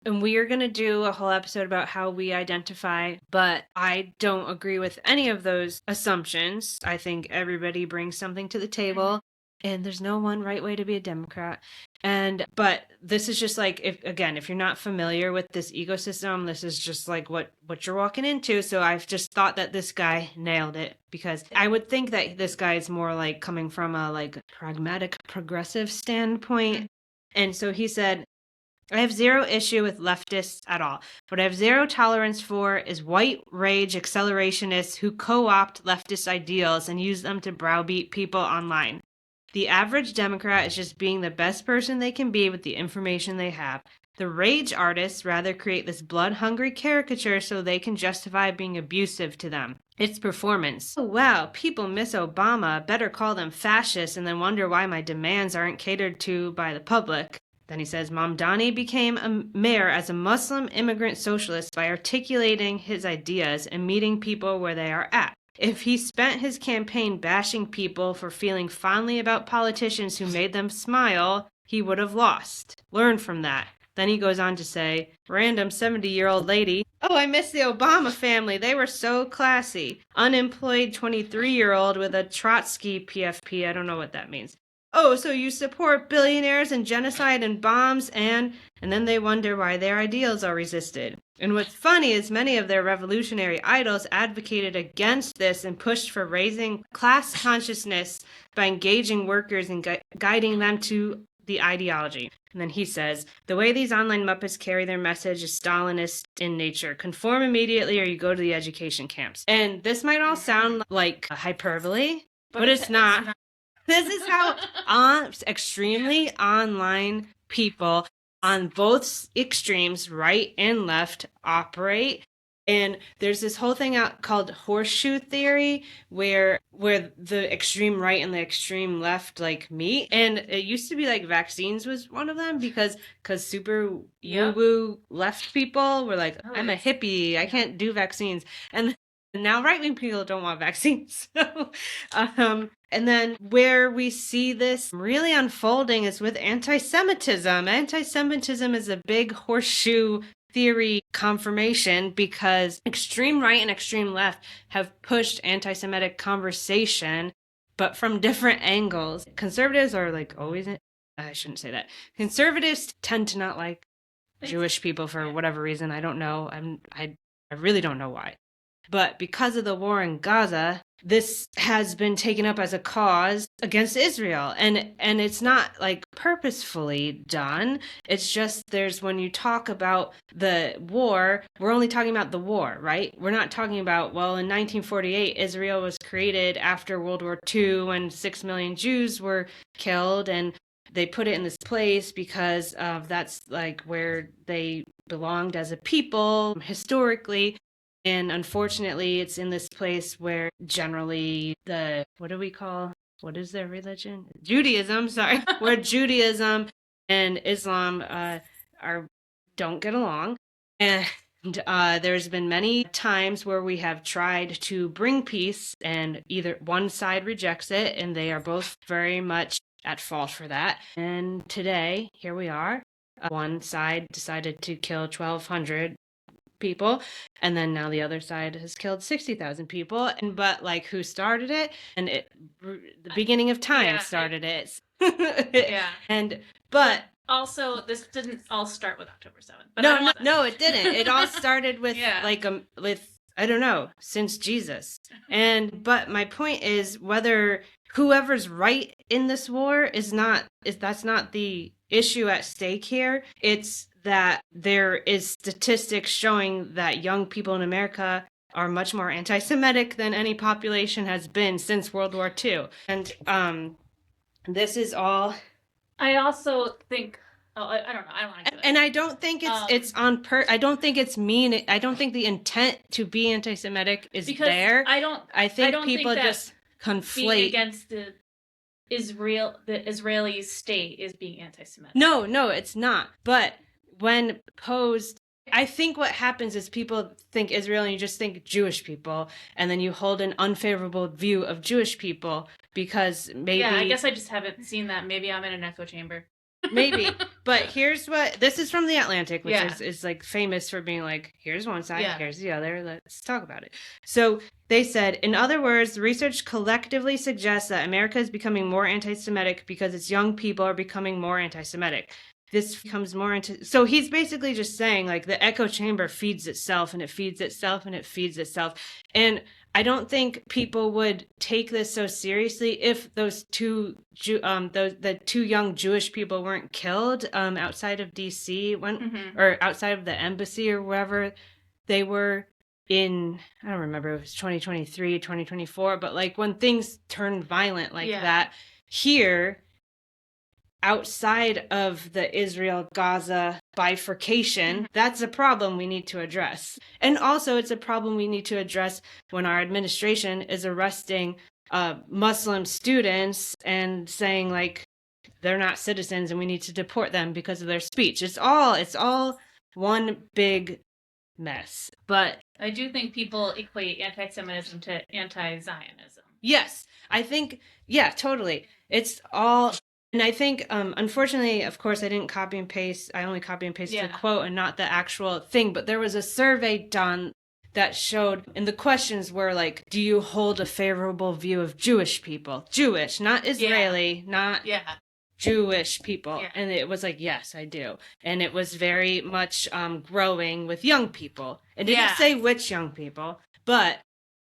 we are going to do a whole episode about how we identify, but I don't agree with any of those assumptions. I think everybody brings something to the table, and there's no one right way to be a Democrat. But this is just if you're not familiar with this ecosystem, this is just what you're walking into. So I've just thought that this guy nailed it, because I would think that this guy is more coming from a pragmatic progressive standpoint. And so he said, I have zero issue with leftists at all. What I have zero tolerance for is white rage accelerationists who co-opt leftist ideals and use them to browbeat people online. The average Democrat is just being the best person they can be with the information they have. The rage artists rather create this blood-hungry caricature so they can justify being abusive to them. It's performance. Oh, wow, people miss Obama. Better call them fascists and then wonder why my demands aren't catered to by the public. Then he says, Mamdani became a mayor as a Muslim immigrant socialist by articulating his ideas and meeting people where they are at. If he spent his campaign bashing people for feeling fondly about politicians who made them smile, he would have lost. Learn from that. Then he goes on to say, random 70-year-old lady. Oh, I miss the Obama family. They were so classy. Unemployed 23-year-old with a Trotsky PFP. I don't know what that means. Oh, so you support billionaires and genocide and bombs and then they wonder why their ideals are resisted. And what's funny is many of their revolutionary idols advocated against this and pushed for raising class consciousness by engaging workers and guiding them to the ideology. And then he says, the way these online Muppets carry their message is Stalinist in nature. Conform immediately or you go to the education camps. And this might all sound like a hyperbole, but it's not. This is how extremely online people on both extremes, right and left, operate. And there's this whole thing out called horseshoe theory where the extreme right and the extreme left like meet. And it used to be like vaccines was one of them because super woo-woo left people were like, I'm a hippie, I can't do vaccines. And now right-wing people don't want vaccines. So, and then where we see this really unfolding is with anti-Semitism. Anti-Semitism is a big horseshoe theory confirmation because extreme right and extreme left have pushed anti-Semitic conversation, but from different angles. Conservatives are like always, I shouldn't say that. Conservatives tend to not like Jewish people for whatever reason. I don't know. I really don't know why. But because of the war in Gaza, this has been taken up as a cause against Israel. And it's not like purposefully done. It's just when you talk about the war, we're only talking about the war, right? We're not talking about, well, in 1948, Israel was created after World War II when 6 million Jews were killed. And they put it in this place because that's like where they belonged as a people historically. And unfortunately, it's in this place where generally what is their religion? Judaism, sorry. Where Judaism and Islam don't get along. And there's been many times where we have tried to bring peace and either one side rejects it and they are both very much at fault for that. And today, here we are. One side decided to kill 1,200 people, and then now the other side has killed 60,000 people. But like, who started it? And the beginning of time started it. But also, this didn't all start with October 7th. But no, it didn't. It all started with with I don't know, since Jesus. But my point is whether whoever's right in this war that's not the issue at stake here. It's that there is statistics showing that young people in America are much more anti-Semitic than any population has been since World War II. And this is all. I also think. Oh, I don't know. I don't want to do it. And I don't think it's on I don't think it's mean. I don't think the intent to be anti-Semitic is because there. I think people think just conflate being against the Israeli state is being anti-Semitic. No, it's not. But when posed, I think what happens is people think Israel and you just think Jewish people, and then you hold an unfavorable view of Jewish people because maybe. Yeah, I guess I just haven't seen that. Maybe I'm in an echo chamber. Maybe. But here's what this is from The Atlantic, which is like famous for being like, here's one side, here's the other, let's talk about it. So they said, in other words, research collectively suggests that America is becoming more anti-Semitic because its young people are becoming more anti-Semitic. This becomes more so he's basically just saying like the echo chamber feeds itself and it feeds itself and it feeds itself. And I don't think people would take this so seriously if those the two young Jewish people weren't killed outside of DC or outside of the embassy or wherever they were in. I don't remember, it was 2023, 2024, but like when things turned violent like that here. Outside of the Israel-Gaza bifurcation, that's a problem we need to address. And also it's a problem we need to address when our administration is arresting Muslim students and saying like they're not citizens and we need to deport them because of their speech. It's all one big mess. But I do think people equate anti-Semitism to anti-Zionism. Yes, I think, totally. It's all. And I think, unfortunately, of course, I didn't copy and paste. I only copy and pasted the quote and not the actual thing. But there was a survey done that showed, and the questions were like, do you hold a favorable view of Jewish people? Jewish, not Israeli, not Jewish people. Yeah. And it was like, yes, I do. And it was very much growing with young people. It didn't say which young people, but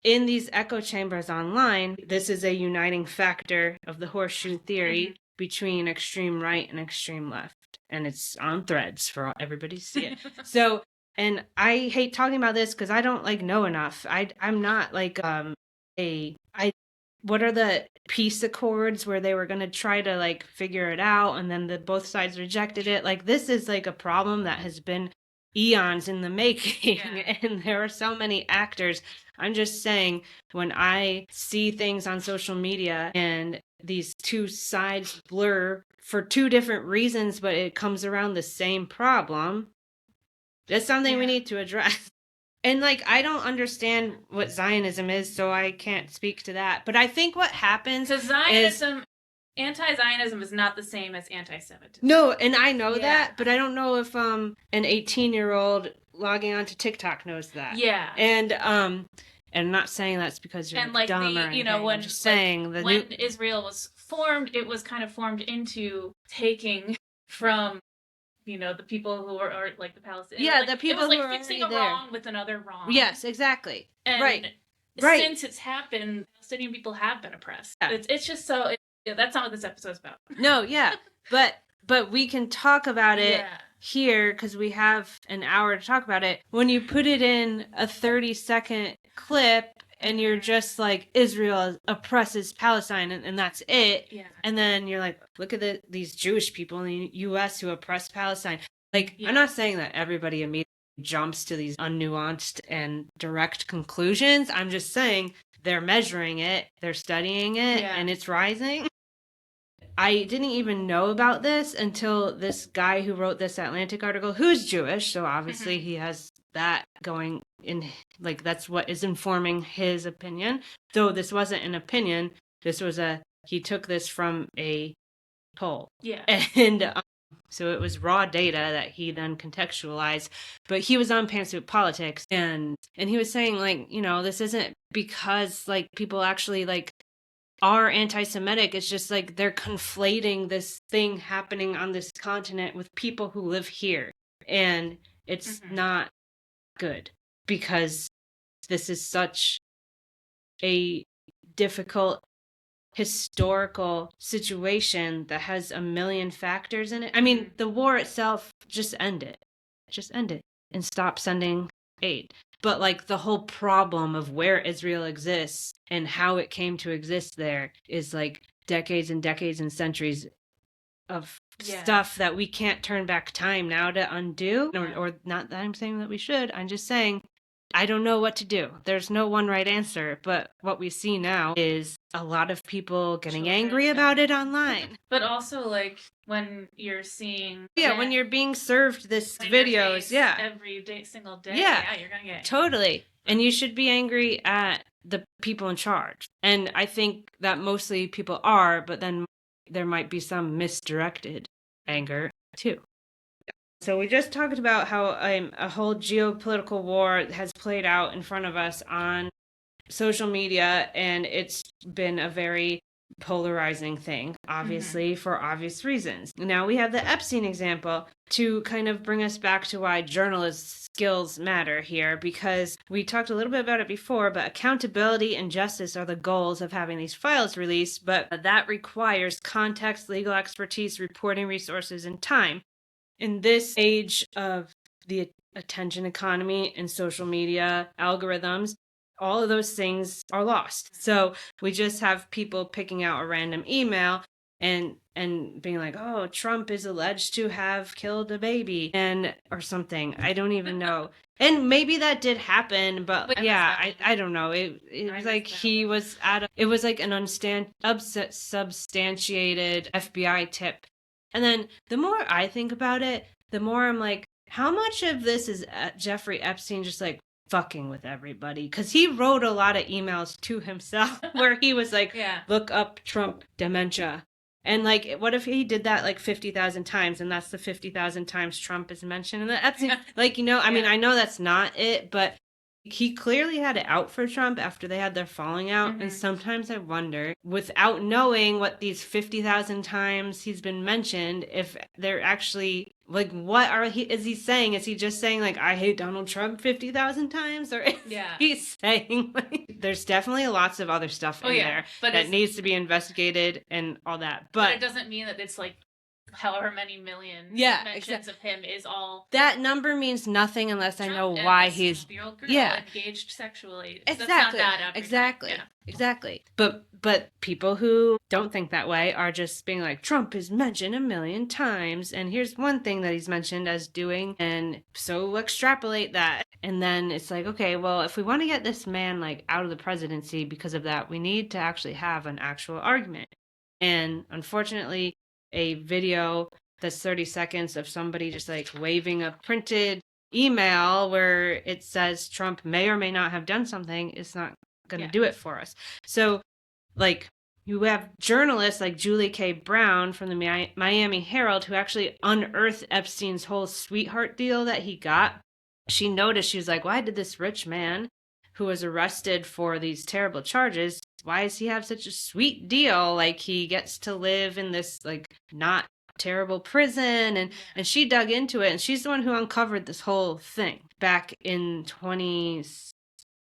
in these echo chambers online, this is a uniting factor of the horseshoe theory between extreme right and extreme left. And it's on threads for everybody to see it. So, and I hate talking about this because I don't like know enough. I'm not like what are the peace accords where they were going to try to like figure it out and then both sides rejected it. Like this is like a problem that has been eons in the making, Yeah. and there are so many actors. I'm just saying, when I see things on social media and these two sides blur for two different reasons, but it comes around the same problem, that's something we need to address. And like, I don't understand what Zionism is, so I can't speak to that. But I think what happens Because Zionism, anti-Zionism is not the same as anti-Semitism. No, and I know that, but I don't know if an 18-year-old logging onto TikTok knows that. Yeah. And I'm not saying that's because you're and like dumb or the anything. when I'm just saying when Israel was formed, it was kind of formed into taking from the people who are like the Palestinians. Yeah, like, the people it was who like are fixing already a there. wrong with another wrong. Yes, exactly. And right. Since it's happened, Palestinian people have been oppressed. Yeah. It's just so. That's not what this episode's about. No, yeah, but we can talk about it here because we have an hour to talk about it. When you put it in a 30-second clip and you're just like, Israel oppresses Palestine and that's it. Yeah. And then you're like, look at these Jewish people in the U.S. who oppress Palestine. Like, I'm not saying that everybody immediately jumps to these unnuanced and direct conclusions. I'm just saying they're measuring it, they're studying it, and it's rising. I didn't even know about this until this guy who wrote this Atlantic article, who's Jewish, so obviously he has that going in, like, that's what is informing his opinion. Though this wasn't an opinion, this was he took this from a poll. Yeah. And so it was raw data that he then contextualized. But he was on Pantsuit Politics, and he was saying, like, this isn't because, like, people actually, like, are anti-Semitic. It's just like they're conflating this thing happening on this continent with people who live here. And it's not good because this is such a difficult historical situation that has a million factors in it. I mean, the war itself, just end it. Just end it and stop sending aid. But like the whole problem of where Israel exists and how it came to exist there is like decades and decades and centuries of stuff that we can't turn back time now to undo. Or not that I'm saying that we should. I'm just saying I don't know what to do. There's no one right answer. But what we see now is a lot of people getting angry about it online. But also, like, when you're seeing... Yeah, when you're being served this videos, every single day, you're gonna get... Totally. And you should be angry at the people in charge. And I think that mostly people are, but then there might be some misdirected anger, too. So we just talked about how a whole geopolitical war has played out in front of us on social media, and it's been a very polarizing thing, obviously, for obvious reasons. Now we have the Epstein example to kind of bring us back to why journalist skills matter here, because we talked a little bit about it before, but accountability and justice are the goals of having these files released, but that requires context, legal expertise, reporting resources, and time. In this age of the attention economy and social media algorithms, all of those things are lost. So we just have people picking out a random email and being like, oh, Trump is alleged to have killed a baby or something. I don't even know. And maybe that did happen, but I don't know. It was like he was it was like an unsubstantiated FBI tip. And then the more I think about it, the more I'm like, how much of this is Jeffrey Epstein just like fucking with everybody? Because he wrote a lot of emails to himself where he was like, look up Trump dementia. And like, what if he did that like 50,000 times and that's the 50,000 times Trump is mentioned in the Epstein? Like, I mean, I know that's not it, but he clearly had it out for Trump after they had their falling out. And sometimes I wonder, without knowing what these 50,000 times he's been mentioned, if they're actually, like, what is he saying? Is he just saying, like, I hate Donald Trump 50,000 times? Or is he saying, like, there's definitely lots of other stuff in there that needs to be investigated and all that. But it doesn't mean that it's, like, however many million mentions of him is all that number means nothing unless Trump I know and why this he's 12-year-old girl engaged sexually. Exactly. That's not bad after exactly. that. Exactly. But people who don't think that way are just being like, Trump is mentioned a million times, and here's one thing that he's mentioned as doing, and so extrapolate that. And then it's like, okay, well, if we want to get this man like out of the presidency because of that, we need to actually have an actual argument. And unfortunately, a video that's 30 seconds of somebody just like waving a printed email where it says Trump may or may not have done something is not going to do it for us. So, like, you have journalists like Julie K. Brown from the Miami Herald who actually unearthed Epstein's whole sweetheart deal that he got. She noticed, she was like, why did this rich man who was arrested for these terrible charges, why does he have such a sweet deal? Like, he gets to live in this, like, not terrible prison. And she dug into it, and she's the one who uncovered this whole thing back in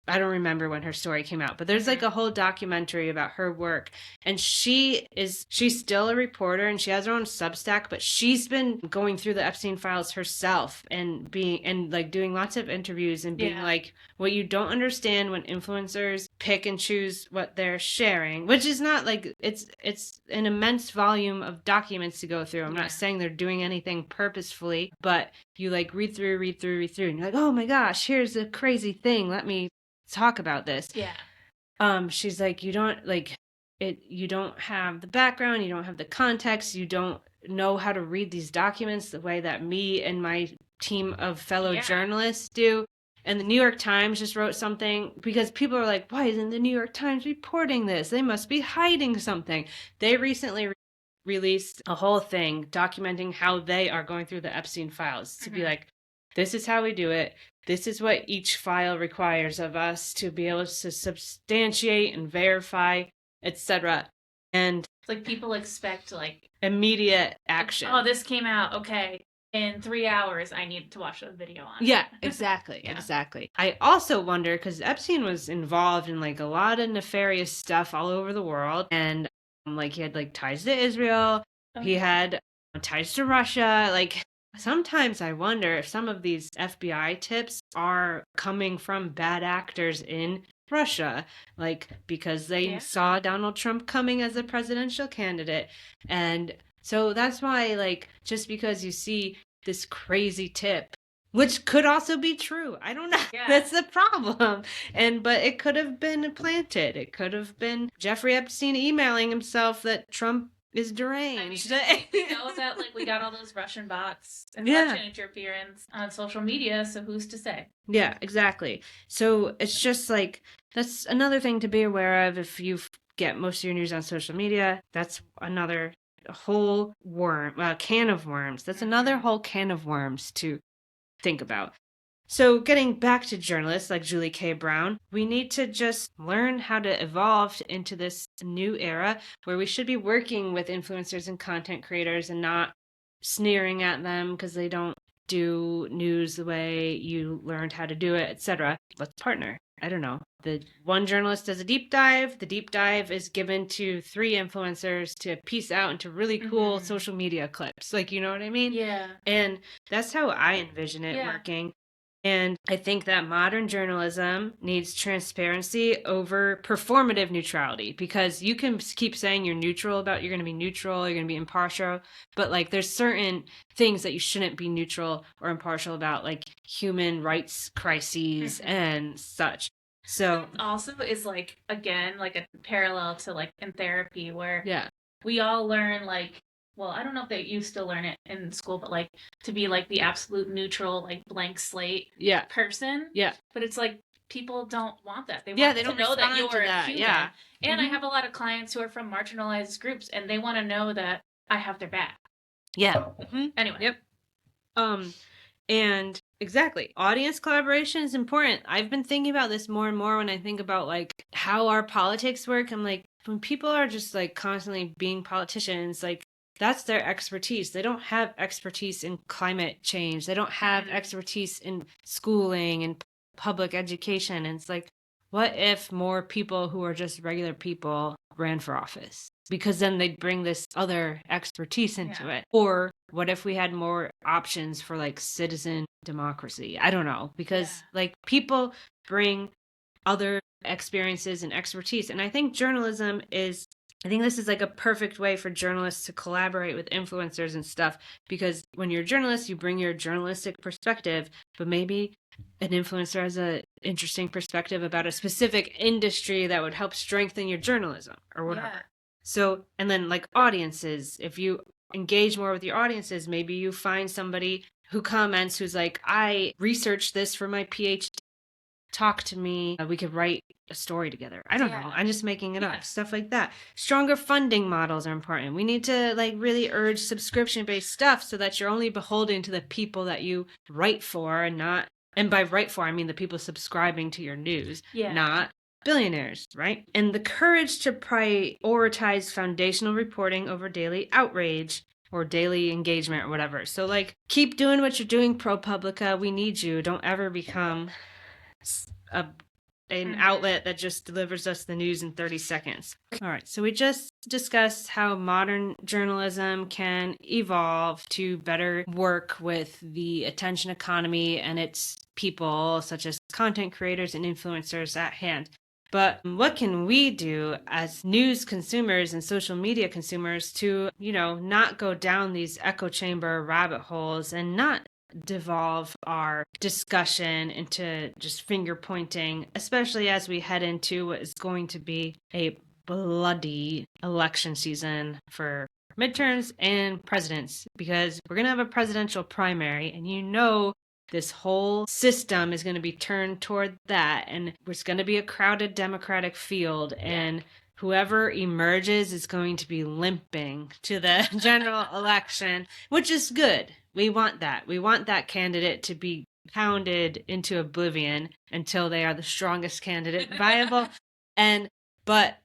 I don't remember when her story came out, but there's like a whole documentary about her work. And she's still a reporter and she has her own Substack, but she's been going through the Epstein files herself and doing lots of interviews and being like, what you don't understand when influencers pick and choose what they're sharing, which is not like, it's an immense volume of documents to go through. I'm not saying they're doing anything purposefully, but you like read through, and you're like, oh my gosh, here's a crazy thing. Let me talk about this. She's like, you don't have the background, you don't have the context, you don't know how to read these documents the way that me and my team of fellow journalists do. And the New York Times just wrote something because people are like, why isn't the New York Times reporting this? They must be hiding something. They recently released a whole thing documenting how they are going through the Epstein files to be like, this is how we do it. This is what each file requires of us to be able to substantiate and verify, etc. And like people expect like immediate action. Oh, this came out. Okay. In 3 hours, I need to watch a video on it. Yeah, exactly. Exactly. I also wonder, because Epstein was involved in like a lot of nefarious stuff all over the world. And like he had like ties to Israel. He had ties to Russia. Like sometimes I wonder if some of these FBI tips are coming from bad actors in Russia, like because they saw Donald Trump coming as a presidential candidate. And so that's why, like, just because you see this crazy tip, which could also be true, I don't know. That's the problem. But it could have been planted. It could have been Jeffrey Epstein emailing himself that Trump is deranged. We know that like we got all those Russian bots and Russian interference on social media, so who's to say? Yeah, exactly. So it's just like, that's another thing to be aware of if you get most of your news on social media. That's another whole can of worms. That's another whole can of worms to think about. So getting back to journalists like Julie K. Brown, we need to just learn how to evolve into this new era where we should be working with influencers and content creators and not sneering at them because they don't do news the way you learned how to do it, etc. Let's partner. I don't know. The one journalist does a deep dive. The deep dive is given to 3 influencers to piece out into really cool social media clips. Like, you know what I mean? Yeah. And that's how I envision it working. And I think that modern journalism needs transparency over performative neutrality, because you can keep saying you're neutral about, you're going to be neutral, you're going to be impartial, but like there's certain things that you shouldn't be neutral or impartial about, like human rights crises and such. So also is like, again, like a parallel to like in therapy where we all learn like, well, I don't know if they used to learn it in school, but like to be like the absolute neutral, like blank slate person. But it's like people don't want that. They want to know that you're a human. And I have a lot of clients who are from marginalized groups and they want to know that I have their back. Anyway. And exactly, audience collaboration is important. I've been thinking about this more and more when I think about like how our politics work. I'm like, when people are just like constantly being politicians, like that's their expertise. They don't have expertise in climate change. They don't have expertise in schooling and public education. And it's like, what if more people who are just regular people ran for office? Because then they'd bring this other expertise into it. Or what if we had more options for like citizen democracy? I don't know. Because like people bring other experiences and expertise. And I think I think this is like a perfect way for journalists to collaborate with influencers and stuff, because when you're a journalist, you bring your journalistic perspective, but maybe an influencer has an interesting perspective about a specific industry that would help strengthen your journalism or whatever. Yeah. So, and then like audiences, if you engage more with your audiences, maybe you find somebody who comments who's like, I researched this for my PhD. Talk to me. We could write a story together. I don't know. I'm just making it up. Stuff like that. Stronger funding models are important. We need to like really urge subscription-based stuff so that you're only beholden to the people that you write for, and not, and by write for, I mean the people subscribing to your news, not billionaires, right? And the courage to prioritize foundational reporting over daily outrage or daily engagement or whatever. So like keep doing what you're doing, ProPublica. We need you. Don't ever become an outlet that just delivers us the news in 30 seconds. All right, so we just discussed how modern journalism can evolve to better work with the attention economy and its people, such as content creators and influencers at hand. But what can we do as news consumers and social media consumers to, not go down these echo chamber rabbit holes and not devolve our discussion into just finger pointing, especially as we head into what is going to be a bloody election season for midterms and presidents, because we're going to have a presidential primary, and this whole system is going to be turned toward that, and it's going to be a crowded Democratic field, and whoever emerges is going to be limping to the general election, which is good. We want that. We want that candidate to be pounded into oblivion until they are the strongest candidate viable. But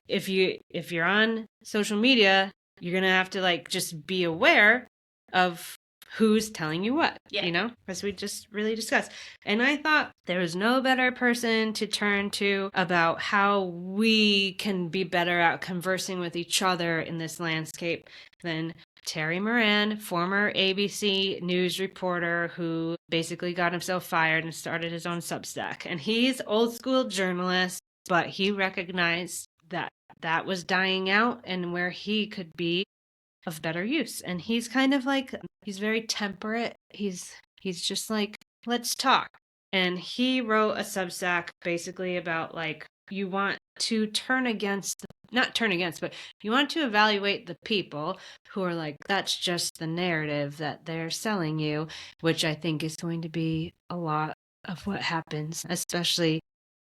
if you're on social media, you're going to have to like just be aware of who's telling you what, as we just really discussed. And I thought there was no better person to turn to about how we can be better at conversing with each other in this landscape than Terry Moran, former ABC News reporter who basically got himself fired and started his own Substack. And he's old school journalist, but he recognized that was dying out and where he could be of better use. And he's kind of like, he's very temperate. He's just like, let's talk. And he wrote a Substack basically about like, you want to but you want to evaluate the people who are like, that's just the narrative that they're selling you, which I think is going to be a lot of what happens, especially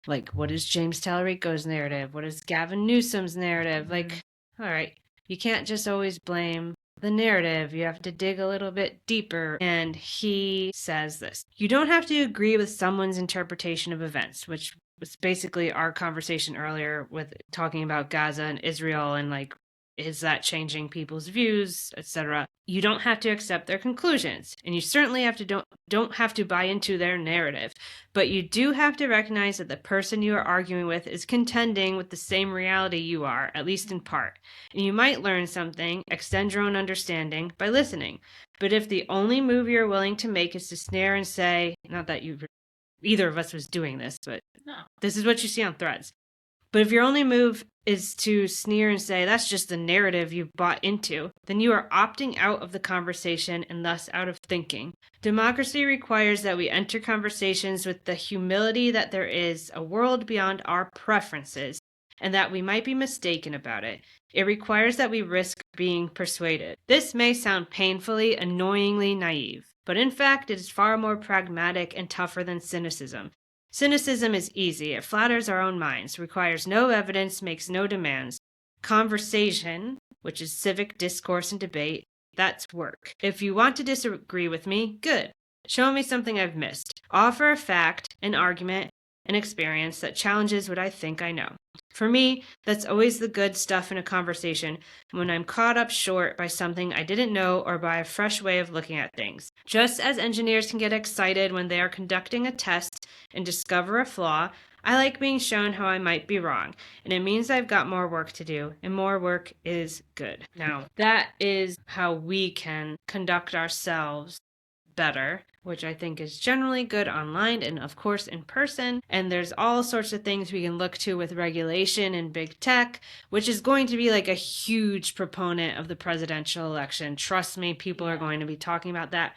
like, what is James Talarico's narrative? What is Gavin Newsom's narrative? Like, all right, you can't just always blame the narrative. You have to dig a little bit deeper. And he says this: you don't have to agree with someone's interpretation of events, which was basically our conversation earlier with talking about Gaza and Israel and like, is that changing people's views, etc. You don't have to accept their conclusions, and you certainly don't have to buy into their narrative. But you do have to recognize that the person you are arguing with is contending with the same reality you are, at least in part. And you might learn something, extend your own understanding by listening. But if the only move you're willing to make is to snare and say, not that either of us was doing this, but this is what you see on Threads. But if your only move is to sneer and say, that's just the narrative you've bought into, then you are opting out of the conversation and thus out of thinking. Democracy requires that we enter conversations with the humility that there is a world beyond our preferences and that we might be mistaken about it. It requires that we risk being persuaded. This may sound painfully, annoyingly naive, but in fact it is far more pragmatic and tougher than cynicism. Cynicism is easy. It flatters our own minds, requires no evidence, makes no demands. Conversation, which is civic discourse and debate, that's work. If you want to disagree with me, good. Show me something I've missed. Offer a fact, an argument, an experience that challenges what I think I know. For me, that's always the good stuff in a conversation, when I'm caught up short by something I didn't know or by a fresh way of looking at things. Just as engineers can get excited when they are conducting a test and discover a flaw, I like being shown how I might be wrong, and it means I've got more work to do, and more work is good. Now, that is how we can conduct ourselves better, which I think is generally good online and, of course, in person. And there's all sorts of things we can look to with regulation and big tech, which is going to be like a huge proponent of the presidential election. Trust me, people are going to be talking about that.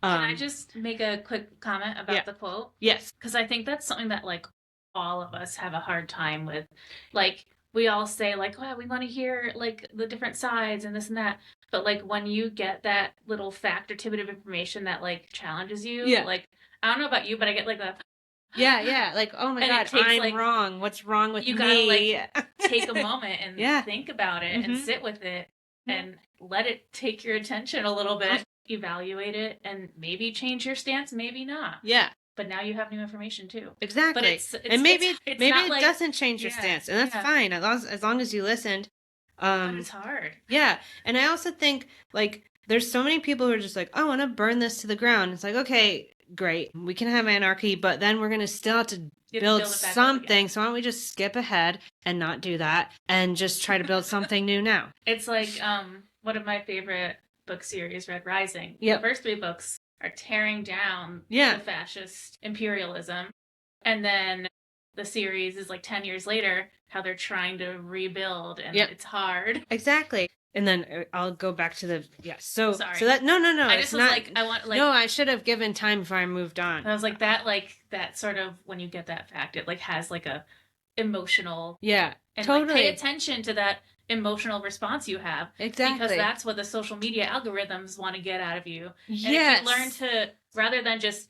Can I just make a quick comment about the quote? Yes. Because I think that's something that, like, all of us have a hard time with. Like, we all say, like, oh, we want to hear, like, the different sides and this and that. But, like, when you get that little fact or tidbit of information that, like, challenges you, like, I don't know about you, but I get, like, a... Yeah. Like, oh my God, I'm like, wrong. What's wrong with me? You gotta, like, take a moment and think about it and sit with it and let it take your attention a little bit. Evaluate it and maybe change your stance, maybe not. Yeah. But now you have new information too. Exactly. But it's and maybe it like, doesn't change your stance, and that's fine as long as you listened. But it's hard. Yeah, and I also think, like, there's so many people who are just like, oh, I want to burn this to the ground. It's like, okay, great, we can have anarchy, but then we're gonna still have to build something. So why don't we just skip ahead and not do that and just try to build something new now? It's like one of my favorite book series, Red Rising. The first 3 books are tearing down the fascist imperialism, and then the series is like 10 years later how they're trying to rebuild, and it's hard. Exactly. And then I'll go back to the So sorry. So that no. I just was not, like, I want, like, no. I should have given time before I moved on. I was like that sort of, when you get that fact, it like has like a emotional and totally, like, pay attention to that emotional response you have. Exactly. Because that's what the social media algorithms want to get out of you. And if you learn to, rather than just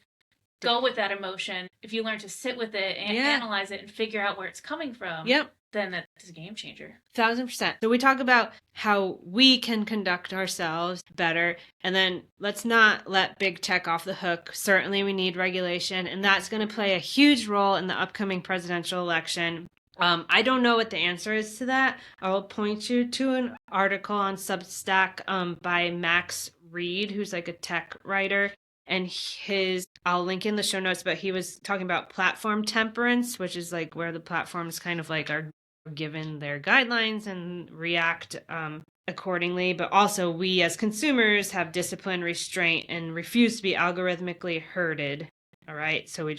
go with that emotion, if you learn to sit with it and analyze it and figure out where it's coming from, then that's a game changer. 1000%. So we talk about how we can conduct ourselves better, and then let's not let big tech off the hook. Certainly we need regulation, and that's going to play a huge role in the upcoming presidential election. I don't know what the answer is to that. I will point you to an article on Substack by Max Reed, who's like a tech writer. And I'll link in the show notes, but he was talking about platform temperance, which is like where the platforms kind of like are given their guidelines and react accordingly. But also we as consumers have discipline, restraint, and refuse to be algorithmically herded. All right. So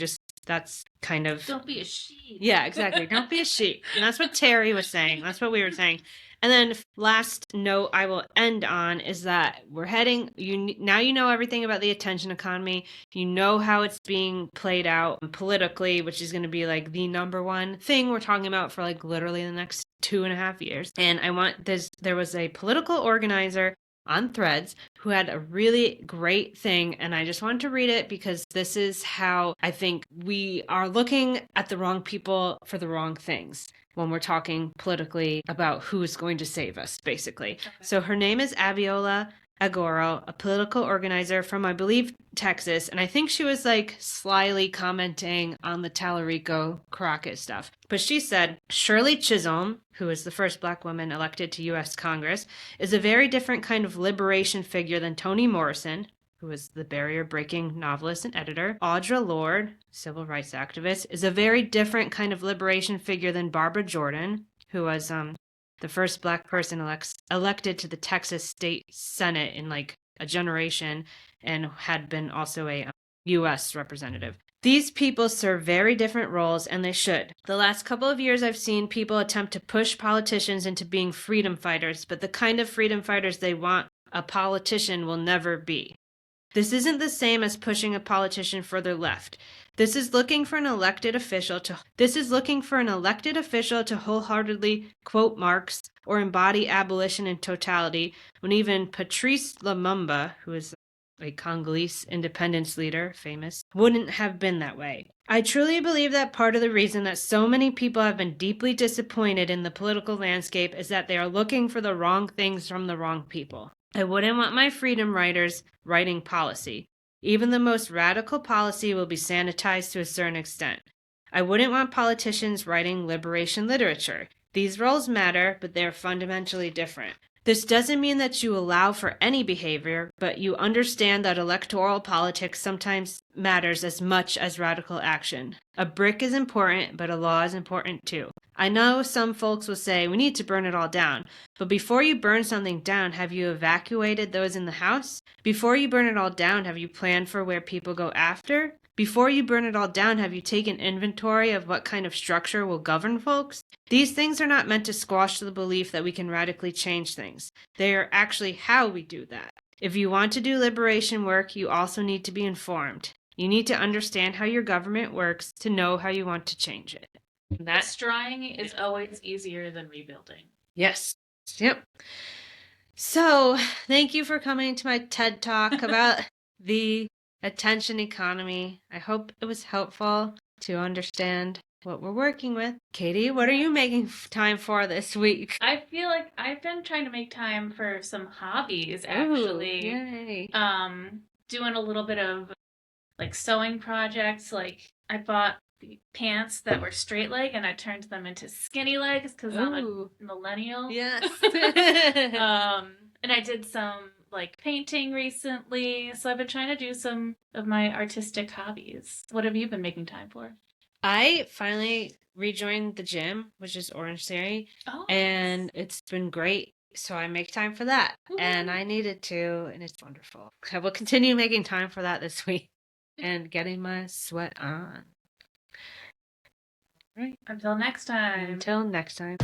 that's kind of... Don't be a sheep. Yeah, exactly. Don't be a sheep. And that's what Terry was saying. That's what we were saying. And then last note I will end on is that we're heading... Now you know everything about the attention economy. You know how it's being played out politically, which is going to be like the number one thing we're talking about for like literally the next 2.5 years. And there was a political organizer on Threads who had a really great thing, and I just wanted to read it because this is how I think we are looking at the wrong people for the wrong things when we're talking politically about who's going to save us, basically. Okay. So her name is Abiola Agoro, a political organizer from, I believe, Texas. And I think she was like slyly commenting on the Tallarico Crockett stuff. But she said, Shirley Chisholm, who is the first Black woman elected to U.S. Congress, is a very different kind of liberation figure than Toni Morrison, who was the barrier-breaking novelist and editor. Audre Lorde, civil rights activist, is a very different kind of liberation figure than Barbara Jordan, who was the first Black person elected to the Texas State Senate in like a generation and had been also a U.S. representative. These people serve very different roles, and they should. The last couple of years, I've seen people attempt to push politicians into being freedom fighters, but the kind of freedom fighters they want a politician will never be. This isn't the same as pushing a politician further left. This is looking for an elected official to wholeheartedly quote Marx or embody abolition in totality, when even Patrice Lumumba, who is a Congolese independence leader, famous, wouldn't have been that way. I truly believe that part of the reason that so many people have been deeply disappointed in the political landscape is that they are looking for the wrong things from the wrong people. I wouldn't want my freedom writers writing policy. Even the most radical policy will be sanitized to a certain extent. I wouldn't want politicians writing liberation literature. These roles matter, but they are fundamentally different. This doesn't mean that you allow for any behavior, but you understand that electoral politics sometimes matters as much as radical action. A brick is important, but a law is important too. I know some folks will say we need to burn it all down, but before you burn something down, have you evacuated those in the house? Before you burn it all down, have you planned for where people go after? Before you burn it all down, have you taken inventory of what kind of structure will govern folks? These things are not meant to squash the belief that we can radically change things. They are actually how we do that. If you want to do liberation work, you also need to be informed. You need to understand how your government works to know how you want to change it. Destroying is always easier than rebuilding. Yes. Yep. So, thank you for coming to my TED Talk about the attention economy. I hope it was helpful to understand what we're working with. Katie, what are you making time for this week? I feel like I've been trying to make time for some hobbies, actually. Ooh, yay. Doing a little bit of like sewing projects. Like I bought the pants that were straight leg and I turned them into skinny legs because I'm a millennial. Yes. And I did some like painting recently. So I've been trying to do some of my artistic hobbies. What have you been making time for? I finally rejoined the gym, which is Orange Theory, and it's been great. So I make time for that. Woo-hoo. And I needed to, and it's wonderful. I will continue making time for that this week and getting my sweat on. Right. Until next time. Until next time.